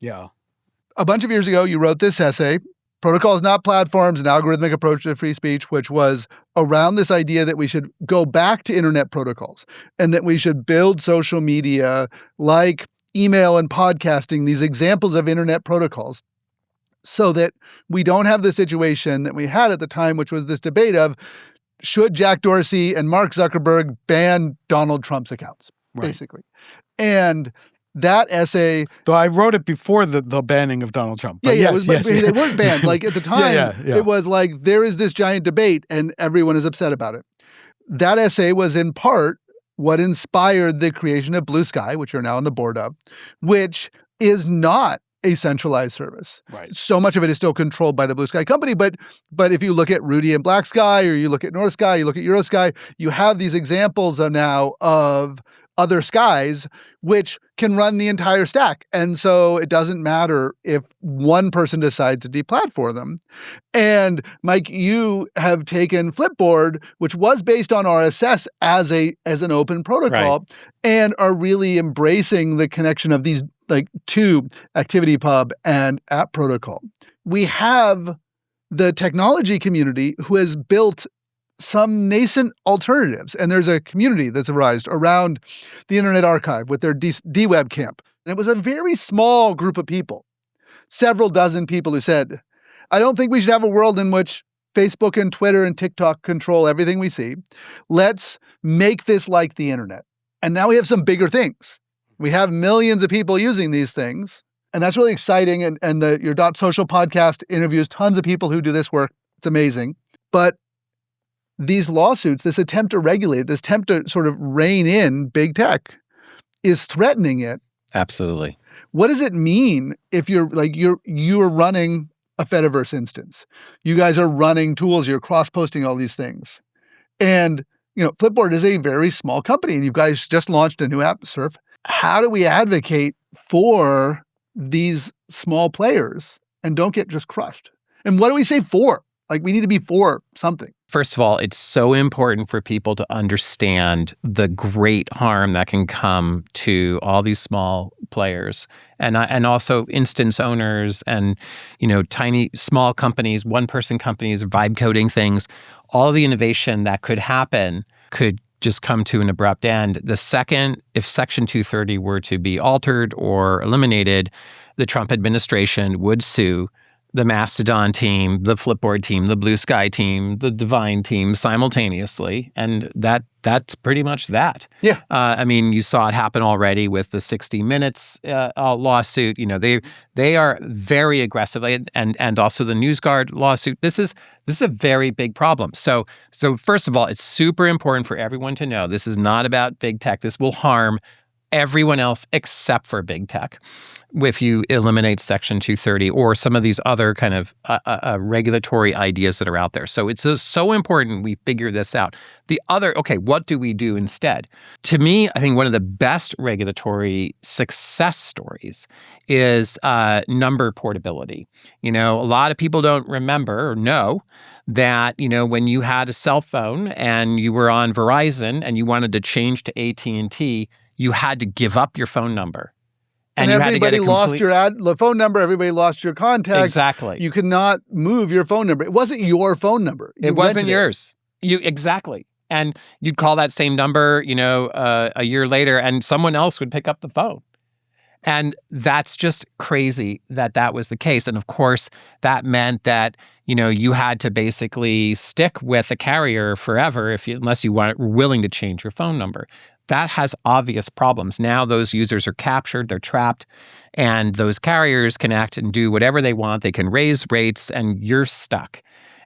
[SPEAKER 4] Yeah.
[SPEAKER 2] A bunch of years ago, you wrote this essay, Protocols Not Platforms, an Algorithmic Approach to Free Speech, which was around this idea that we should go back to internet protocols and that we should build social media like email and podcasting, these examples of internet protocols, so that we don't have the situation that we had at the time, which was this debate of should Jack Dorsey and Mark Zuckerberg ban Donald Trump's accounts, basically. And That essay,
[SPEAKER 4] though I wrote it before the banning of Donald Trump. But
[SPEAKER 2] they weren't banned. Like at the time, it was like there is this giant debate and everyone is upset about it. That essay was in part what inspired the creation of Blue Sky, which you're now on the board of, which is not a centralized service.
[SPEAKER 4] Right.
[SPEAKER 2] So much of it is still controlled by the Blue Sky company. But if you look at Rudy and Black Sky, or you look at North Sky, you look at Eurosky, you have these examples now of other skies which can run the entire stack. And so it doesn't matter if one person decides to deplatform them. And Mike, you have taken Flipboard, which was based on RSS as an open protocol, and are really embracing the connection of these like two, ActivityPub and App Protocol. We have the technology community who has built some nascent alternatives. And there's a community that's arisen around the Internet Archive with their DWeb camp. And it was a very small group of people, several dozen people who said, I don't think we should have a world in which Facebook and Twitter and TikTok control everything we see. Let's make this like the internet. And now we have some bigger things. We have millions of people using these things. And that's really exciting. And your .social podcast interviews tons of people who do this work. It's amazing. But these lawsuits, this attempt to regulate, this attempt to sort of rein in big tech is threatening it.
[SPEAKER 3] Absolutely.
[SPEAKER 2] What does it mean if you're running a Fediverse instance? You guys are running tools, you're cross-posting all these things. And, Flipboard is a very small company and you guys just launched a new app, Surf. How do we advocate for these small players and don't get just crushed? And what do we say for? Like, we need to be for something.
[SPEAKER 3] First of all, it's so important for people to understand the great harm that can come to all these small players and also instance owners and, tiny, small companies, one-person companies, vibe coding things. All the innovation that could happen could just come to an abrupt end. The second, if Section 230 were to be altered or eliminated, the Trump administration would sue the Mastodon team, the Flipboard team, the Blue Sky team, the Divine team simultaneously. And that's pretty much that.
[SPEAKER 2] Yeah.
[SPEAKER 3] You saw it happen already with the 60 Minutes lawsuit. They are very aggressive, and also the NewsGuard lawsuit. This is a very big problem. So first of all, it's super important for everyone to know this is not about big tech. This will harm everyone else except for big tech if you eliminate Section 230 or some of these other kind of regulatory ideas that are out there. So it's so important we figure this out. What do we do instead? To me, I think one of the best regulatory success stories is number portability. A lot of people don't remember or know that, when you had a cell phone and you were on Verizon and you wanted to change to AT&T, you had to give up your phone number.
[SPEAKER 2] And
[SPEAKER 3] you had to get
[SPEAKER 2] everybody lost the phone number. Everybody lost your contact.
[SPEAKER 3] Exactly.
[SPEAKER 2] You could not move your phone number. It wasn't your phone number.
[SPEAKER 3] It wasn't yours. Exactly. And you'd call that same number, a year later, and someone else would pick up the phone. And that's just crazy that was the case. And of course, that meant that, you had to basically stick with a carrier forever unless you were willing to change your phone number. That has obvious problems. Now those users are captured, they're trapped, and those carriers can act and do whatever they want. They can raise rates and you're stuck.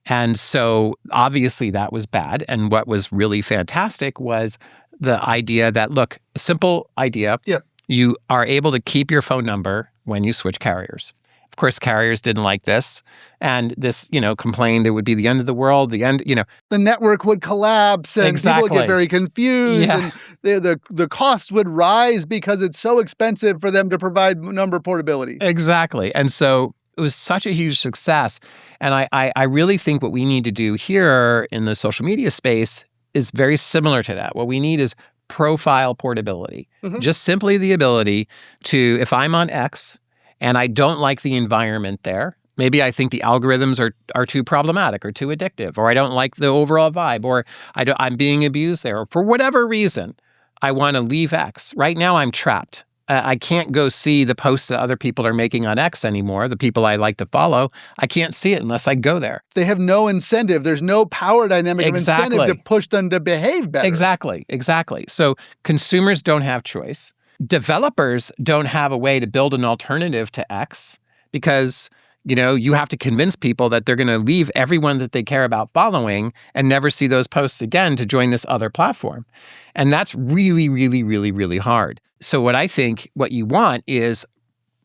[SPEAKER 3] And so obviously that was bad. And what was really fantastic was the idea that, look, a simple idea.
[SPEAKER 2] Yep.
[SPEAKER 3] You are able to keep your phone number when you switch carriers. Of course, carriers didn't like this. And this, complained it would be the end of the world, the
[SPEAKER 2] network would collapse and people would get very confused.
[SPEAKER 3] Yeah.
[SPEAKER 2] And the cost would rise because it's so expensive for them to provide number portability.
[SPEAKER 3] Exactly. And so it was such a huge success. And I really think what we need to do here in the social media space is very similar to that. What we need is profile portability. Mm-hmm. Just simply the ability to, if I'm on X and I don't like the environment there, maybe I think the algorithms are too problematic or too addictive, or I don't like the overall vibe, or I'm being abused there, or for whatever reason, I want to leave X. Right now, I'm trapped. I can't go see the posts that other people are making on X anymore, the people I like to follow. I can't see it unless I go there.
[SPEAKER 2] They have no incentive. There's no power dynamic of incentive to push them to behave better.
[SPEAKER 3] Exactly. So consumers don't have choice. Developers don't have a way to build an alternative to X because, you have to convince people that they're going to leave everyone that they care about following and never see those posts again to join this other platform. And that's really, really, really, really hard. So what you want is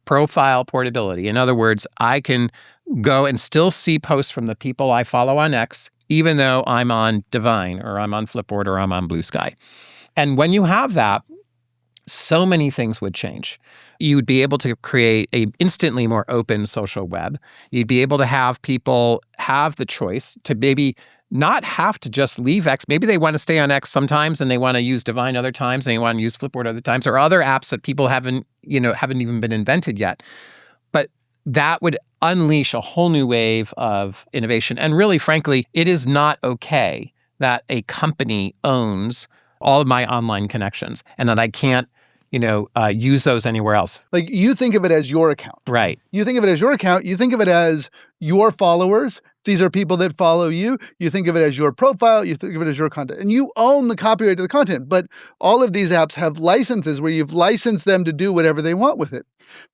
[SPEAKER 3] profile portability. In other words, I can go and still see posts from the people I follow on X, even though I'm on Divine or I'm on Flipboard or I'm on Blue Sky. And when you have that, so many things would change. You would be able to create a instantly more open social web. You'd be able to have people have the choice to maybe not have to just leave X. Maybe they want to stay on X sometimes and they want to use Divine other times and they want to use Flipboard other times or other apps that people haven't even been invented yet. But that would unleash a whole new wave of innovation. And really, frankly, it is not okay that a company owns all of my online connections and that I can't use those anywhere else.
[SPEAKER 2] Like you think of it as your account.
[SPEAKER 3] Right.
[SPEAKER 2] You think of it as your account. You think of it as your followers. These are people that follow you. You think of it as your profile. You think of it as your content. And you own the copyright to the content. But all of these apps have licenses where you've licensed them to do whatever they want with it.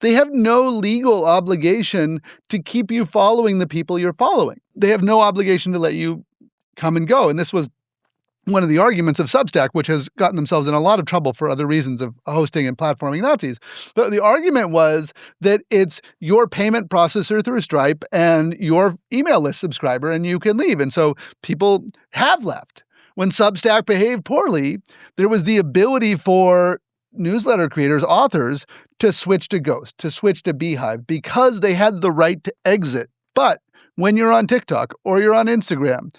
[SPEAKER 2] They have no legal obligation to keep you following the people you're following. They have no obligation to let you come and go. And this was one of the arguments of Substack, which has gotten themselves in a lot of trouble for other reasons of hosting and platforming Nazis. But the argument was that it's your payment processor through Stripe and your email list subscriber, and you can leave. And so people have left. When Substack behaved poorly, there was the ability for newsletter creators, authors, to switch to Ghost, to switch to Beehive, because they had the right to exit. But when you're on TikTok or you're on Instagram,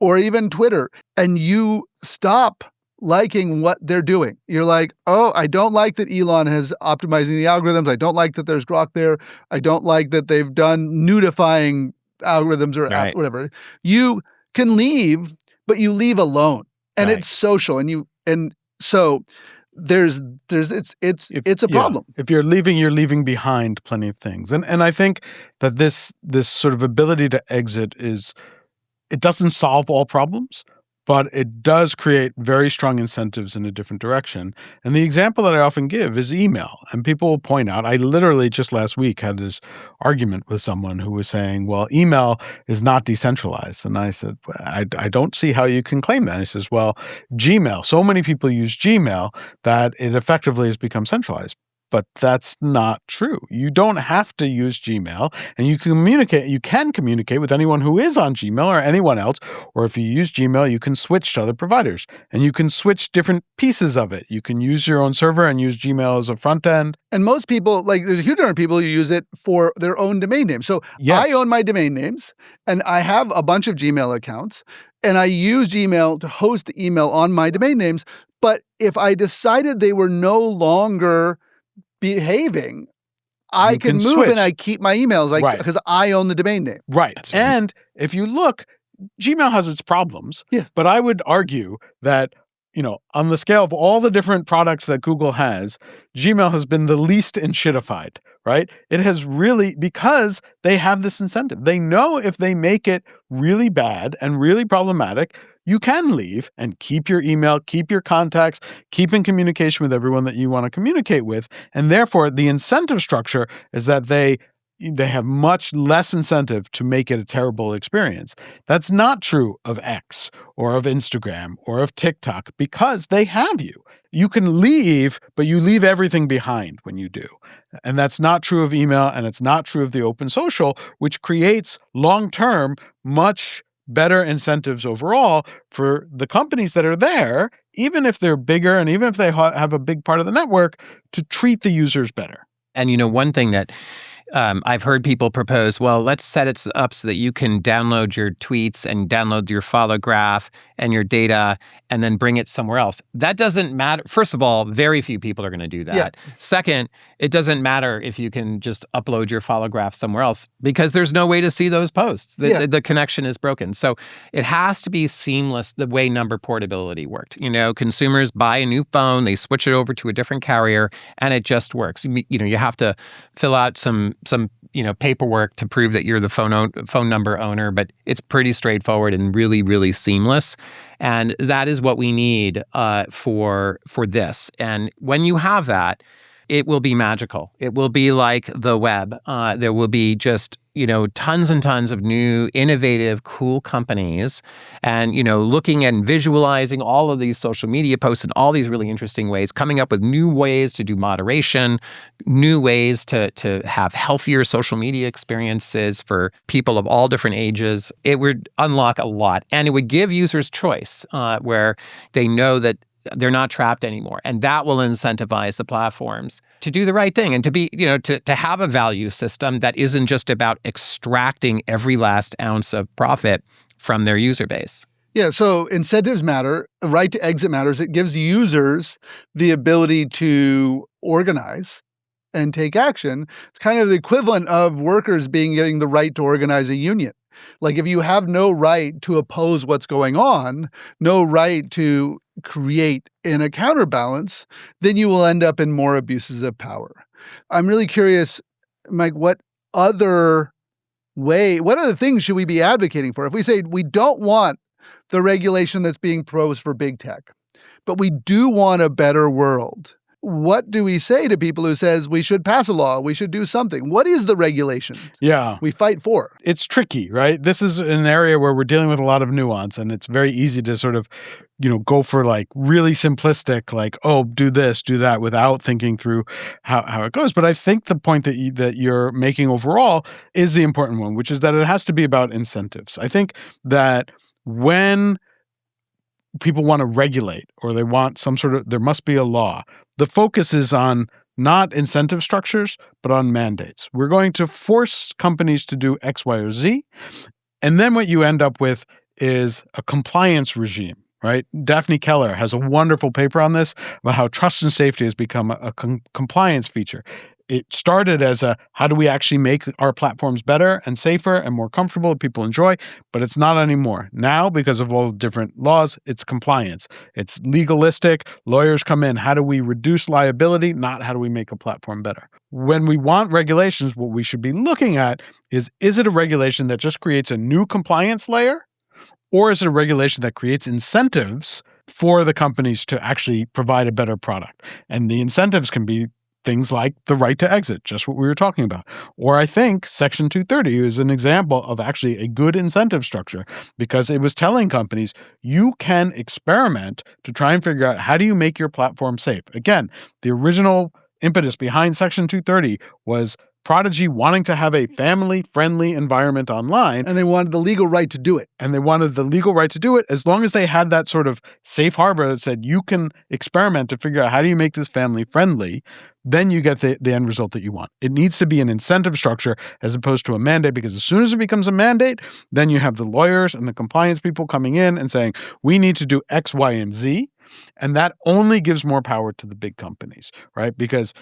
[SPEAKER 2] or even Twitter, and you stop liking what they're doing. You're like, oh, I don't like that Elon has optimizing the algorithms. I don't like that there's Grok there. I don't like that they've done nudifying algorithms or
[SPEAKER 3] Right.
[SPEAKER 2] whatever. You can leave, but you leave alone. And
[SPEAKER 3] Right.
[SPEAKER 2] it's social. And so it's a problem.
[SPEAKER 4] If you're leaving behind plenty of things. And I think that this sort of ability to exit it doesn't solve all problems, but it does create very strong incentives in a different direction. And the example that I often give is email. And people will point out, I literally just last week had this argument with someone who was saying, well, email is not decentralized. And I said, I don't see how you can claim that. And he says, well, Gmail, so many people use Gmail that it effectively has become centralized. But that's not true. You don't have to use Gmail, and you can communicate with anyone who is on Gmail or anyone else. Or if you use Gmail, you can switch to other providers, and you can switch different pieces of it. You can use your own server and use Gmail as a front end.
[SPEAKER 2] And most people, there's a huge number of people who use it for their own domain name. So
[SPEAKER 4] Yes.
[SPEAKER 2] I own my domain names, and I have a bunch of Gmail accounts, and I use Gmail to host the email on my domain names. But if I decided they were no longer behaving, I can move
[SPEAKER 4] switch.
[SPEAKER 2] and I keep my emails because I own the domain name.
[SPEAKER 4] Right.
[SPEAKER 3] That's right.
[SPEAKER 4] And if you look, Gmail has its problems.
[SPEAKER 2] Yeah.
[SPEAKER 4] But I would argue that, on the scale of all the different products that Google has, Gmail has been the least shitified, right? It has really, because they have this incentive. They know if they make it really bad and really problematic, you can leave and keep your email, keep your contacts, keep in communication with everyone that you want to communicate with. And therefore, the incentive structure is that they have much less incentive to make it a terrible experience. That's not true of X or of Instagram or of TikTok because they have you. You can leave, but you leave everything behind when you do. And that's not true of email, and it's not true of the open social, which creates long-term much better incentives overall for the companies that are there, even if they're bigger and even if they have a big part of the network, to treat the users better.
[SPEAKER 3] And one thing that I've heard people propose, well, let's set it up so that you can download your tweets and download your follow graph and your data and then bring it somewhere else. That doesn't matter. First of all, very few people are going to do that.
[SPEAKER 2] Yeah.
[SPEAKER 3] Second, it doesn't matter if you can just upload your follow graph somewhere else because there's no way to see those posts. The connection is broken. So it has to be seamless the way number portability worked. Consumers buy a new phone, they switch it over to a different carrier, and it just works. You have to fill out some paperwork to prove that you're the phone number owner, but it's pretty straightforward and really, really seamless. And that is what we need for this. And when you have that, it will be magical. It will be like the web. There will be just, tons and tons of new, innovative, cool companies. And, looking and visualizing all of these social media posts in all these really interesting ways, coming up with new ways to do moderation, new ways to have healthier social media experiences for people of all different ages. It would unlock a lot. And it would give users choice where they know that they're not trapped anymore. And that will incentivize the platforms to do the right thing and to be, to have a value system that isn't just about extracting every last ounce of profit from their user base.
[SPEAKER 2] Yeah, so incentives matter. Right to exit matters. It gives users the ability to organize and take action. It's kind of the equivalent of workers getting the right to organize a union. Like if you have no right to oppose what's going on, no right to create in a counterbalance, then you will end up in more abuses of power. I'm really curious, Mike, what other things should we be advocating for? If we say we don't want the regulation that's being proposed for big tech, but we do want a better world, what do we say to people who says we should pass a law, we should do something? What is the regulation we fight for?
[SPEAKER 4] It's tricky, right? This is an area where we're dealing with a lot of nuance, and it's very easy to sort of, go for like really simplistic, like, oh, do this, do that, without thinking through how it goes. But I think the point that you're making overall is the important one, which is that it has to be about incentives. I think that when people want to regulate or they want there must be a law, the focus is on not incentive structures, but on mandates. We're going to force companies to do X, Y, or Z. And then what you end up with is a compliance regime, right? Daphne Keller has a wonderful paper on this about how trust and safety has become a compliance feature. It started as how do we actually make our platforms better and safer and more comfortable that people enjoy, but it's not anymore. Now, because of all the different laws, it's compliance. It's legalistic. Lawyers come in. How do we reduce liability? Not how do we make a platform better? When we want regulations, what we should be looking at is it a regulation that just creates a new compliance layer? Or is it a regulation that creates incentives for the companies to actually provide a better product? And the incentives can be things like the right to exit, just what we were talking about. Or I think Section 230 is an example of actually a good incentive structure because it was telling companies, you can experiment to try and figure out how do you make your platform safe. Again, the original impetus behind Section 230 was Prodigy wanting to have a family-friendly environment online.
[SPEAKER 2] And they wanted the legal right to do it.
[SPEAKER 4] And they wanted the legal right to do it as long as they had that sort of safe harbor that said you can experiment to figure out how do you make this family-friendly, then you get the end result that you want. It needs to be an incentive structure as opposed to a mandate, because as soon as it becomes a mandate, then you have the lawyers and the compliance people coming in and saying, we need to do X, Y, and Z. And that only gives more power to the big companies, right? Because,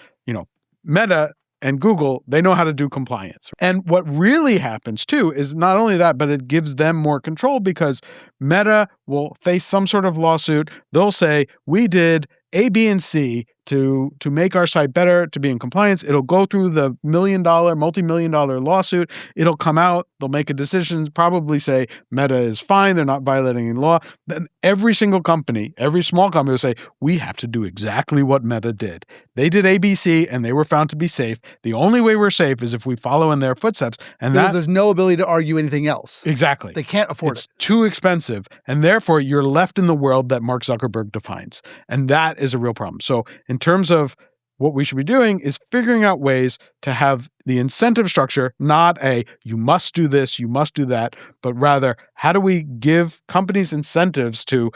[SPEAKER 4] Meta and Google, they know how to do compliance. And what really happens too is not only that, but it gives them more control because Meta will face some sort of lawsuit. They'll say, we did A, B, and C to make our site better, to be in compliance. It'll go through the multi-million-dollar lawsuit. It'll come out. They'll make a decision, probably say Meta is fine. They're not violating any law. Then every single company, every small company will say, we have to do exactly what Meta did. They did ABC and they were found to be safe. The only way we're safe is if we follow in their footsteps. And
[SPEAKER 2] because there's no ability to argue anything else.
[SPEAKER 4] Exactly.
[SPEAKER 2] They can't afford
[SPEAKER 4] it. It's too expensive. And therefore, you're left in the world that Mark Zuckerberg defines. And that is a real problem. So in terms of what we should be doing is figuring out ways to have the incentive structure, not you must do this, you must do that, but rather, how do we give companies incentives to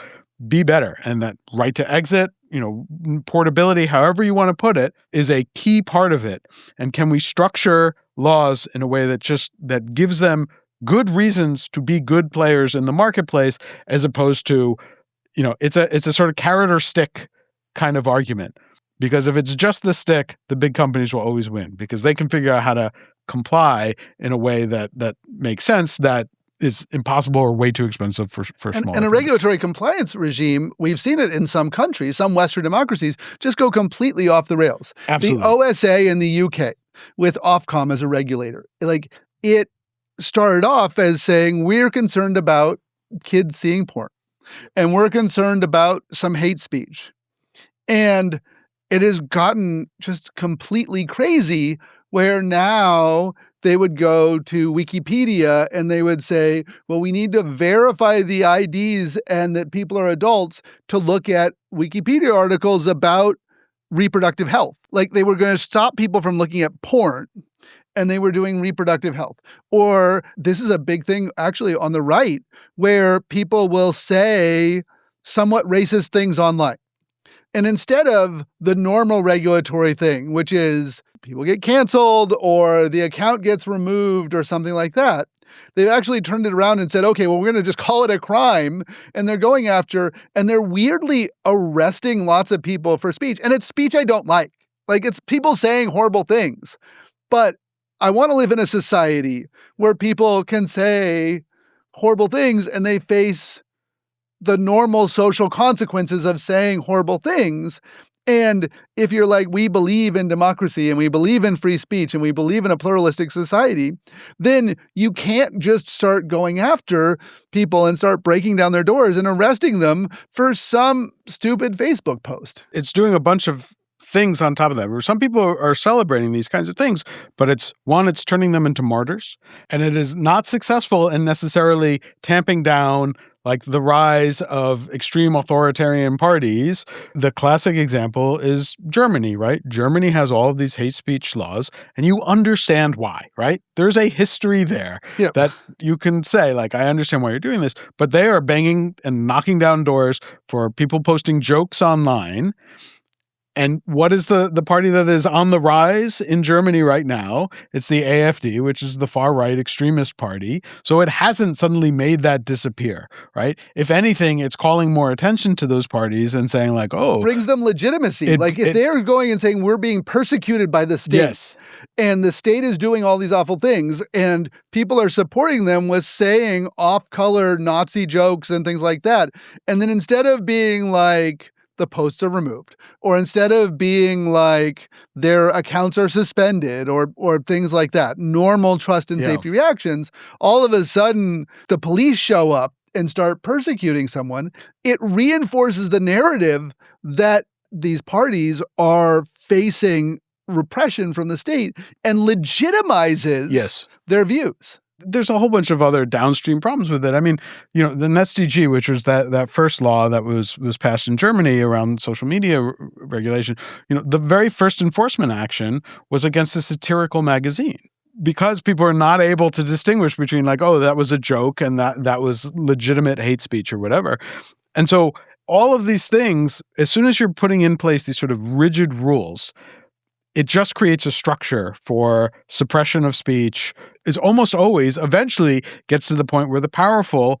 [SPEAKER 4] be better? And that right to exit, portability, however you want to put it, is a key part of it. And can we structure laws in a way that gives them good reasons to be good players in the marketplace, as opposed to, it's a sort of carrot or stick kind of argument. Because if it's just the stick, the big companies will always win because they can figure out how to comply in a way that makes sense, that is impossible or way too expensive for small.
[SPEAKER 2] And a regulatory compliance regime, we've seen it in some countries, some Western democracies, just go completely off the rails.
[SPEAKER 4] Absolutely.
[SPEAKER 2] The OSA in the UK with Ofcom as a regulator. Like, it started off as saying, we're concerned about kids seeing porn, and we're concerned about some hate speech. And it has gotten just completely crazy, where now they would go to Wikipedia and they would say, well, we need to verify the IDs and that people are adults to look at Wikipedia articles about reproductive health. Like, they were going to stop people from looking at porn, and they were doing reproductive health. Or this is a big thing actually on the right, where people will say somewhat racist things online. And instead of the normal regulatory thing, which is people get canceled or the account gets removed or something like that, they've actually turned it around and said, okay, well, we're going to just call it a crime. And they're going after, and they're weirdly arresting lots of people for speech. And it's speech I don't like. Like, it's people saying horrible things. But I want to live in a society where people can say horrible things and they face the normal social consequences of saying horrible things. And if you're like, we believe in democracy and we believe in free speech and we believe in a pluralistic society, then you can't just start going after people and start breaking down their doors and arresting them for some stupid Facebook post.
[SPEAKER 4] It's doing a bunch of things on top of that, where some people are celebrating these kinds of things, but it's turning them into martyrs, and it is not successful in necessarily tamping down like the rise of extreme authoritarian parties. The classic example is Germany, right? Germany has all of these hate speech laws, and you understand why, right? There's a history there that you can say, like, I understand why you're doing this, but they are banging and knocking down doors for people posting jokes online. And what is the party that is on the rise in Germany right now? It's the AfD, which is the far-right extremist party. So it hasn't suddenly made that disappear, right? If anything, it's calling more attention to those parties and saying like, oh.
[SPEAKER 2] It brings them legitimacy. If they're going and saying we're being persecuted by the state, and the state is doing all these awful things, and people are supporting them with saying off-color Nazi jokes and things like that. And then instead of being like, the posts are removed, or instead of being like their accounts are suspended or things like that, normal trust and safety reactions, all of a sudden the police show up and start persecuting someone. It reinforces the narrative that these parties are facing repression from the state and legitimizes their views.
[SPEAKER 4] There's a whole bunch of other downstream problems with it. I mean, the NetzDG, which was that first law that was passed in Germany around social media regulation, the very first enforcement action was against a satirical magazine, because people are not able to distinguish between like, oh, that was a joke and that was legitimate hate speech or whatever. And so all of these things, as soon as you're putting in place these sort of rigid rules, it just creates a structure for suppression of speech. It's almost always eventually gets to the point where the powerful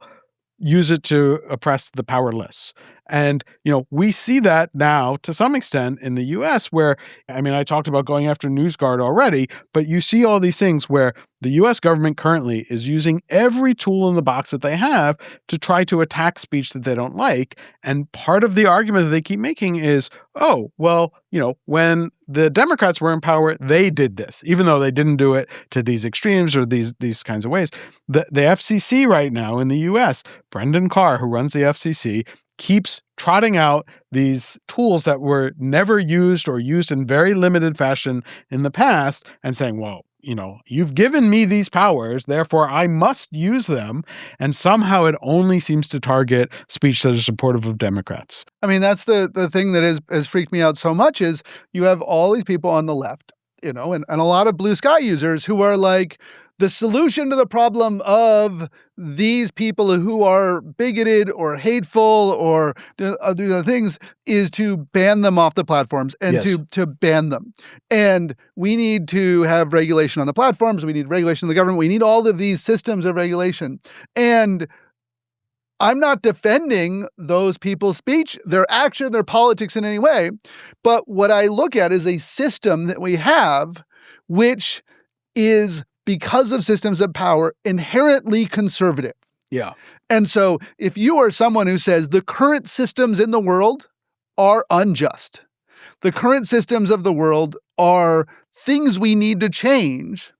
[SPEAKER 4] use it to oppress the powerless. And, we see that now to some extent in the US where, I mean, I talked about going after NewsGuard already, but you see all these things where the US government currently is using every tool in the box that they have to try to attack speech that they don't like. And part of the argument that they keep making is, oh, well, when the Democrats were in power, they did this, even though they didn't do it to these extremes or these kinds of ways. The FCC right now in the US, Brendan Carr, who runs the FCC, keeps trotting out these tools that were never used or used in very limited fashion in the past and saying, well, you've given me these powers, therefore I must use them. And somehow it only seems to target speech that is supportive of Democrats.
[SPEAKER 2] I mean, that's the thing that has freaked me out so much is you have all these people on the left, and a lot of blue sky users who are like, the solution to the problem of these people who are bigoted or hateful or do other things is to ban them off the platforms and to ban them. And we need to have regulation on the platforms. We need regulation in the government. We need all of these systems of regulation. And I'm not defending those people's speech, their action, their politics in any way. But what I look at is a system that we have, which is, because of systems of power, inherently conservative.
[SPEAKER 4] Yeah.
[SPEAKER 2] And so if you are someone who says the current systems in the world are unjust, the current systems of the world are things we need to change,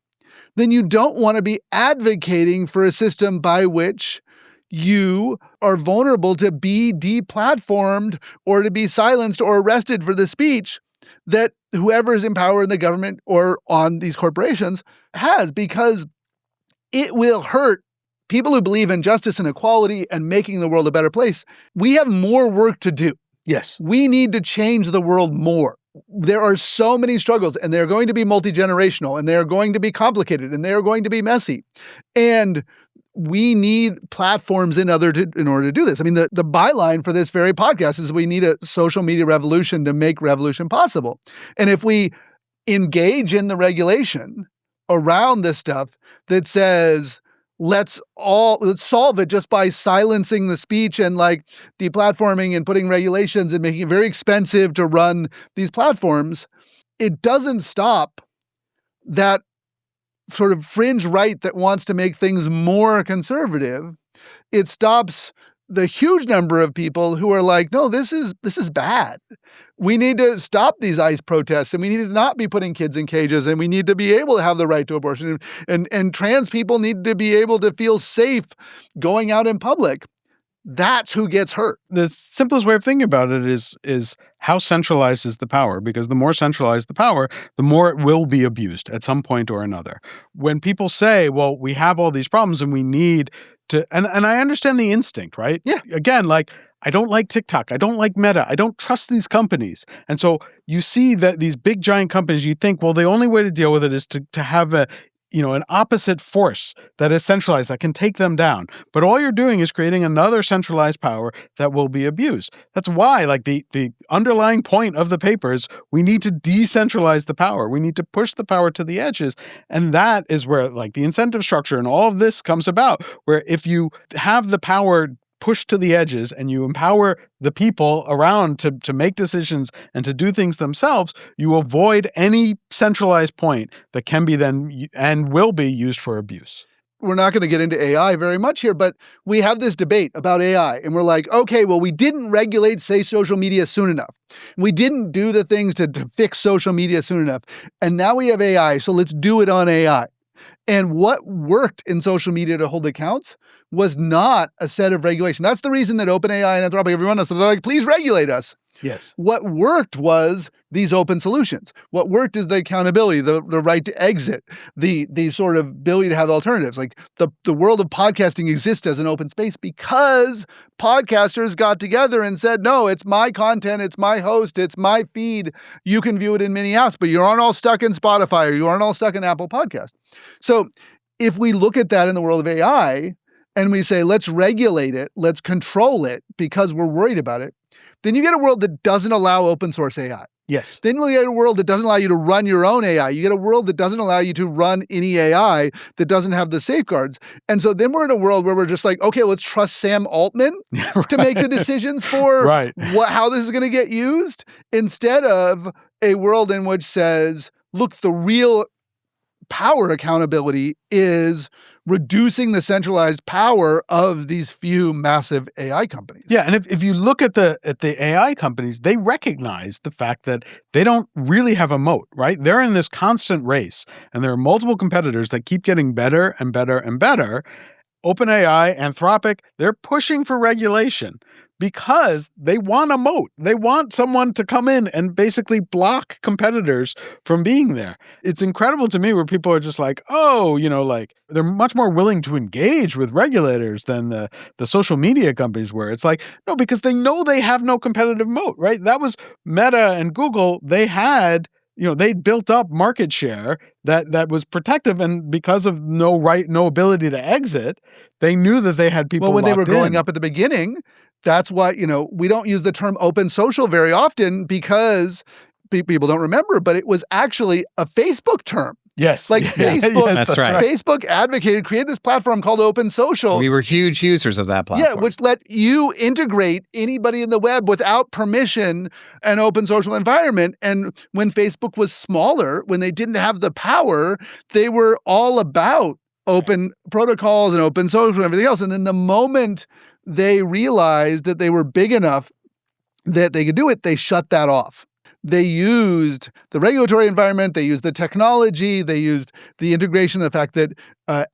[SPEAKER 2] then you don't want to be advocating for a system by which you are vulnerable to be deplatformed or to be silenced or arrested for the speech that whoever is in power in the government or on these corporations has, because it will hurt people who believe in justice and equality and making the world a better place. We have more work to do.
[SPEAKER 4] Yes.
[SPEAKER 2] We need to change the world more. There are so many struggles, and they're going to be multi-generational, and they're going to be complicated, and they're going to be messy. And we need platforms in order to do this. I mean, the byline for this very podcast is we need a social media revolution to make revolution possible. And if we engage in the regulation around this stuff that says, let's solve it just by silencing the speech and like deplatforming and putting regulations and making it very expensive to run these platforms, it doesn't stop that sort of fringe right that wants to make things more conservative. It stops the huge number of people who are like, no, this is bad. We need to stop these ICE protests, and we need to not be putting kids in cages, and we need to be able to have the right to abortion, and trans people need to be able to feel safe going out in public. That's who gets hurt.
[SPEAKER 4] The simplest way of thinking about it is how centralized is the power? Because the more centralized the power, the more it will be abused at some point or another. When people say, well, we have all these problems and we need to, and I understand the instinct, right?
[SPEAKER 2] Yeah.
[SPEAKER 4] Again, like, I don't like TikTok. I don't like Meta. I don't trust these companies. And so you see that these big giant companies, you think, well, the only way to deal with it is to have an opposite force that is centralized that can take them down. But all you're doing is creating another centralized power that will be abused. That's why, like, the underlying point of the paper is we need to decentralize the power. We need to push the power to the edges. And that is where, like, the incentive structure and all of this comes about, where if you have the power pushed to the edges and you empower the people around to make decisions and to do things themselves, you avoid any centralized point that can be then and will be used for abuse.
[SPEAKER 2] We're not going to get into AI very much here, but we have this debate about AI, and we're like, okay, well, we didn't regulate, say, social media soon enough. We didn't do the things to fix social media soon enough. And now we have AI, so let's do it on AI. And what worked in social media to hold accounts was not a set of regulation. That's the reason that OpenAI and Anthropic, everyone else, they're like, please regulate us.
[SPEAKER 4] Yes. What
[SPEAKER 2] worked was these open solutions. What worked is the accountability, the right to exit, the sort of ability to have alternatives. Like the world of podcasting exists as an open space because podcasters got together and said, no, it's my content, it's my host, it's my feed. You can view it in many apps, but you aren't all stuck in Spotify or you aren't all stuck in Apple Podcast. So if we look at that in the world of AI and we say, let's regulate it, let's control it because we're worried about it, then you get a world that doesn't allow open source AI.
[SPEAKER 4] Yes.
[SPEAKER 2] Then you get a world that doesn't allow you to run your own AI. You get a world that doesn't allow you to run any AI that doesn't have the safeguards. And so then we're in a world where we're just like, okay, let's trust Sam Altman to make the decisions for how this is going to get used, instead of a world in which says, look, the real power accountability is reducing the centralized power of these few massive AI companies.
[SPEAKER 4] Yeah, and if you look at the AI companies, they recognize the fact that they don't really have a moat, right? They're in this constant race, and there are multiple competitors that keep getting better and better and better. OpenAI, Anthropic, they're pushing for regulation because they want a moat. They want someone to come in and basically block competitors from being there. It's incredible to me where people are just like, oh, like they're much more willing to engage with regulators than the social media companies were. It's like, no, because they know they have no competitive moat, right? That was Meta and Google. They had, they built up market share that was protective, and because of no ability to exit, they knew that they had people.
[SPEAKER 2] Well, when they were growing
[SPEAKER 4] in.
[SPEAKER 2] up at the beginning, that's why, we don't use the term open social very often because people don't remember, but it was actually a Facebook term.
[SPEAKER 4] Yes.
[SPEAKER 2] Like Facebook,
[SPEAKER 3] that's right.
[SPEAKER 2] Facebook created this platform called Open Social.
[SPEAKER 3] We were huge users of that platform.
[SPEAKER 2] Yeah, which let you integrate anybody in the web without permission an open social environment. And when Facebook was smaller, when they didn't have the power, they were all about open protocols and open social and everything else. And then the moment they realized that they were big enough that they could do it, they shut that off. they used the regulatory environment, they used the technology, they used the integration, the fact that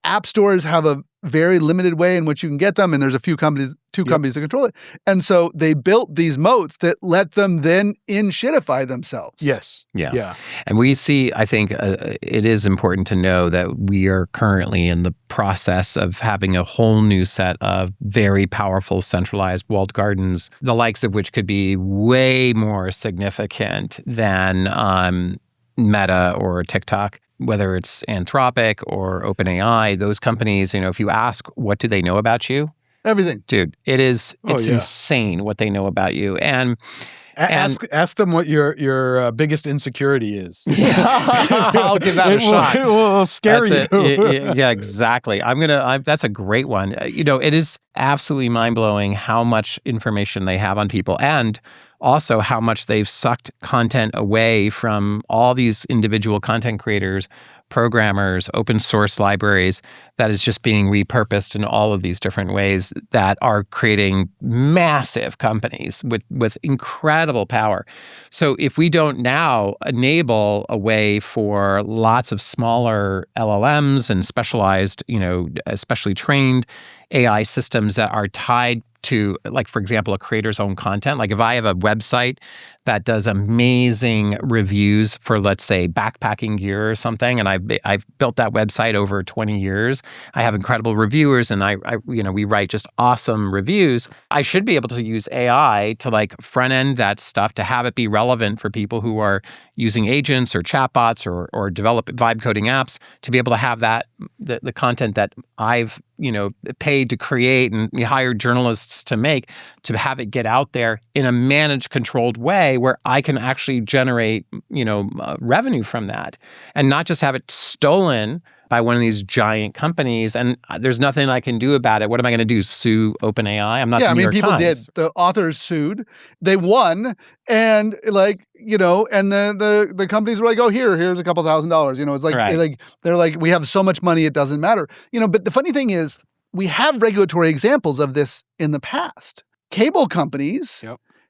[SPEAKER 2] app stores have a very limited way in which you can get them, and there's a few companies, companies that control it. And so they built these moats that let them then in-shitify themselves.
[SPEAKER 4] Yes.
[SPEAKER 3] Yeah. And we see, I think it is important to know that we are currently in the process of having a whole new set of very powerful centralized walled gardens, the likes of which could be way more significant than Meta or TikTok. Whether it's Anthropic or OpenAI, those companies, if you ask, what do they know about you?
[SPEAKER 2] Everything.
[SPEAKER 3] Dude, it's insane what they know about you. And
[SPEAKER 4] ask them what your biggest insecurity is.
[SPEAKER 3] I'll give that a shot.
[SPEAKER 4] It will scare you.
[SPEAKER 3] Yeah, exactly. That's a great one. It is absolutely mind-blowing how much information they have on people, and also how much they've sucked content away from all these individual content creators, programmers, open source libraries that is just being repurposed in all of these different ways that are creating massive companies with incredible power. So if we don't now enable a way for lots of smaller LLMs and specialized, especially trained AI systems that are tied to, like, for example, a creator's own content. Like if I have a website that does amazing reviews for, let's say, backpacking gear or something, and I've built that website over 20 years, I have incredible reviewers, and we write just awesome reviews. I should be able to use AI to like front end that stuff to have it be relevant for people who are using agents or chatbots or develop vibe coding apps, to be able to have that the content that I've paid to create and hired journalists to make, to have it get out there in a managed, controlled way where I can actually generate, revenue from that, and not just have it stolen by one of these giant companies. And there's nothing I can do about it. What am I going to do? Sue OpenAI? I'm not the New York
[SPEAKER 2] people
[SPEAKER 3] Times.
[SPEAKER 2] did. The authors sued. They won. And and the companies were like, oh, here's a couple $1,000. It's like,
[SPEAKER 3] right.
[SPEAKER 2] They're like, we have so much money, it doesn't matter. But the funny thing is, we have regulatory examples of this in the past. Cable companies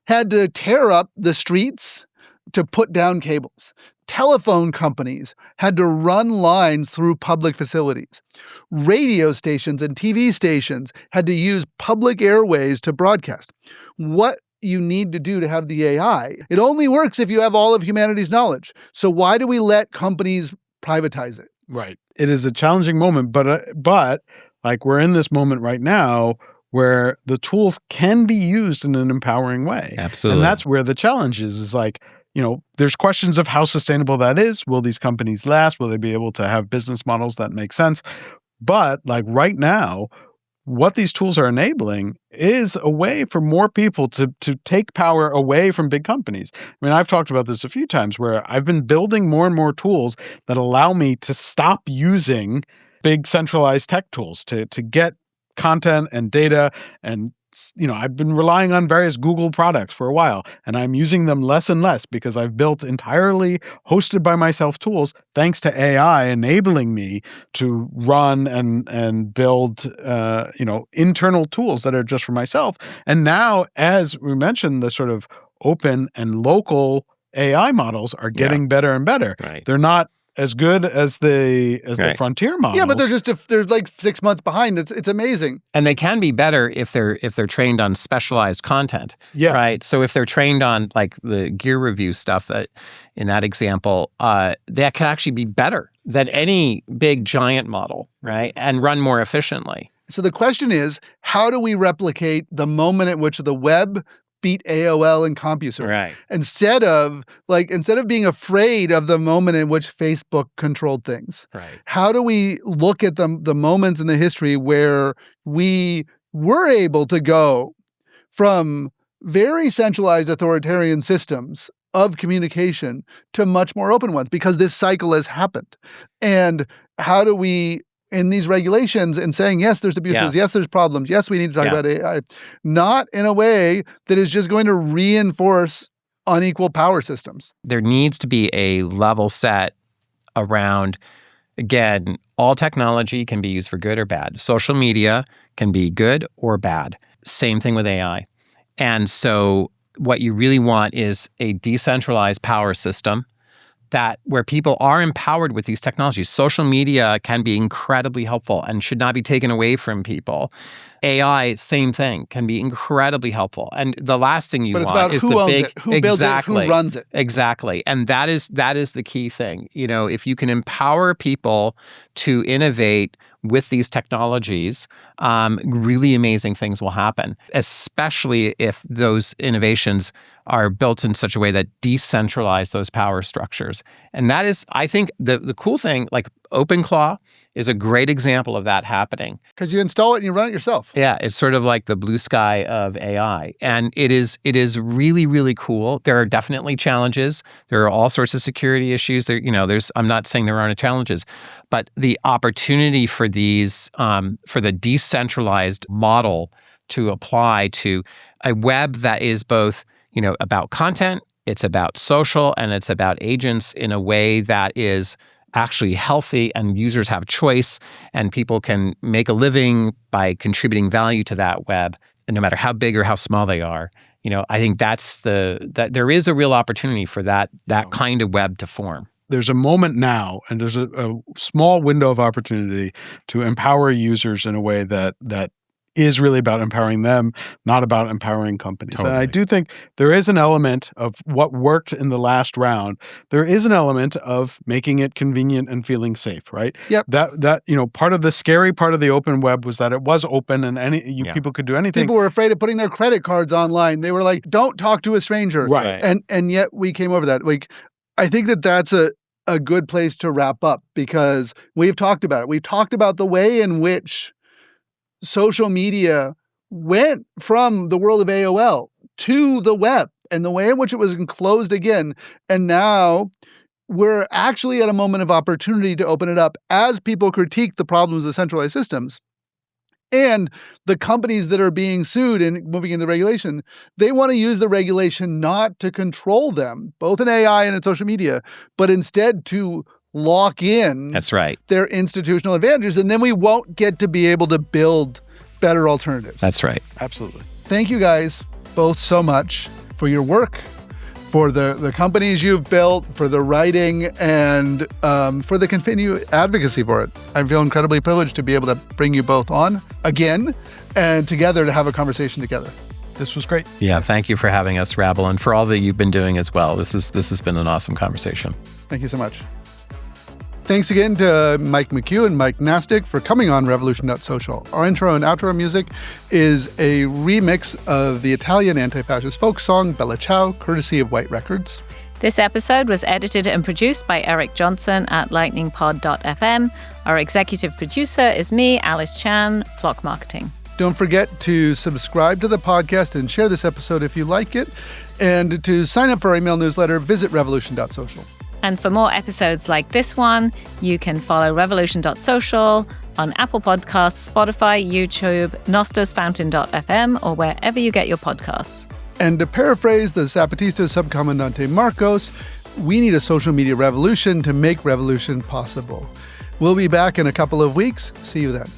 [SPEAKER 2] had to tear up the streets to put down cables. Telephone companies had to run lines through public facilities. Radio stations and TV stations had to use public airways to broadcast. What you need to do to have the AI, it only works if you have all of humanity's knowledge. So why do we let companies privatize it?
[SPEAKER 4] Right. It is a challenging moment, but like we're in this moment right now where the tools can be used in an empowering way.
[SPEAKER 3] Absolutely.
[SPEAKER 4] And that's where the challenge is like, there's questions of how sustainable that is. Will these companies last? Will they be able to have business models that make sense? But like right now, what these tools are enabling is a way for more people to take power away from big companies. I mean, I've talked about this a few times where I've been building more and more tools that allow me to stop using big centralized tech tools to get content and data. And I've been relying on various Google products for a while, and I'm using them less and less because I've built entirely hosted by myself tools, thanks to AI enabling me to run and build, internal tools that are just for myself. And now, as we mentioned, the sort of open and local AI models are getting better and better.
[SPEAKER 3] Right.
[SPEAKER 4] They're not as good as the frontier models.
[SPEAKER 2] Yeah, but they're like 6 months behind. It's amazing.
[SPEAKER 3] And they can be better if they're trained on specialized content.
[SPEAKER 4] Yeah.
[SPEAKER 3] Right. So if they're trained on like the gear review stuff, that in that example, that can actually be better than any big giant model, right? And run more efficiently.
[SPEAKER 2] So the question is, how do we replicate the moment at which the web beat AOL and CompuServe?
[SPEAKER 3] Right.
[SPEAKER 2] Instead of being afraid of the moment in which Facebook controlled things.
[SPEAKER 3] Right.
[SPEAKER 2] How do we look at the moments in the history where we were able to go from very centralized authoritarian systems of communication to much more open ones? Because this cycle has happened. And how do we, in these regulations and saying, yes, there's abuses, yes, there's problems, yes, we need to talk about AI, not in a way that is just going to reinforce unequal power systems.
[SPEAKER 3] There needs to be a level set around, again, all technology can be used for good or bad. Social media can be good or bad. Same thing with AI. And so what you really want is a decentralized power system where people are empowered with these technologies. Social media can be incredibly helpful and should not be taken away from people. AI, same thing, can be incredibly helpful. And the last thing you want is the big...
[SPEAKER 2] But it's about who owns it, who builds it, who runs it.
[SPEAKER 3] Exactly. And that is the key thing. If you can empower people to innovate with these technologies, really amazing things will happen, especially if those innovations are built in such a way that decentralize those power structures. And that is, I think, the cool thing, like OpenClaw is a great example of that happening.
[SPEAKER 2] Because you install it and you run it yourself.
[SPEAKER 3] Yeah, it's sort of like the blue sky of AI. And it is really, really cool. There are definitely challenges. There are all sorts of security issues. I'm not saying there aren't challenges, but the opportunity for these, for the decentralized model to apply to a web that is both, about content, it's about social, and it's about agents in a way that is actually healthy, and users have choice, and people can make a living by contributing value to that web, and no matter how big or how small they are. I think that there is a real opportunity for that kind of web to form.
[SPEAKER 4] There's a moment now, and there's a small window of opportunity to empower users in a way that is really about empowering them, not about empowering companies.
[SPEAKER 3] Totally.
[SPEAKER 4] And I do think there is an element of what worked in the last round. There is an element of making it convenient and feeling safe, right?
[SPEAKER 2] Yep.
[SPEAKER 4] That part of the scary part of the open web was that it was open and people could do anything.
[SPEAKER 2] People were afraid of putting their credit cards online. They were like, don't talk to a stranger.
[SPEAKER 4] Right.
[SPEAKER 2] And yet we came over that. Like, I think that's a good place to wrap up, because we've talked about it. We've talked about the way in which social media went from the world of AOL to the web, and the way in which it was enclosed again. And now we're actually at a moment of opportunity to open it up as people critique the problems of centralized systems. And the companies that are being sued and moving into regulation, they want to use the regulation not to control them, both in AI and in social media, but instead to lock in
[SPEAKER 3] That's right.
[SPEAKER 2] their institutional advantages, and then we won't get to be able to build better alternatives.
[SPEAKER 3] That's right.
[SPEAKER 4] Absolutely.
[SPEAKER 2] Thank you guys both so much for your work, for the companies you've built, for the writing, and for the continued advocacy for it. I feel incredibly privileged to be able to bring you both on again and together to have a conversation together.
[SPEAKER 4] This was great.
[SPEAKER 3] Yeah, thank you for having us, Rabble, and for all that you've been doing as well. This has been an awesome conversation.
[SPEAKER 2] Thank you so much. Thanks again to Mike McHugh and Mike Masnick for coming on revolution.social. Our intro and outro music is a remix of the Italian anti-fascist folk song Bella Ciao, courtesy of White Records.
[SPEAKER 1] This episode was edited and produced by Eric Johnson at lightningpod.fm. Our executive producer is me, Alice Chan, Flock Marketing.
[SPEAKER 2] Don't forget to subscribe to the podcast and share this episode if you like it. And to sign up for our email newsletter, visit revolution.social.
[SPEAKER 1] And for more episodes like this one, you can follow revolution.social on Apple Podcasts, Spotify, YouTube, nostosfountain.fm, or wherever you get your podcasts.
[SPEAKER 2] And to paraphrase the Zapatista subcomandante Marcos, we need a social media revolution to make revolution possible. We'll be back in a couple of weeks. See you then.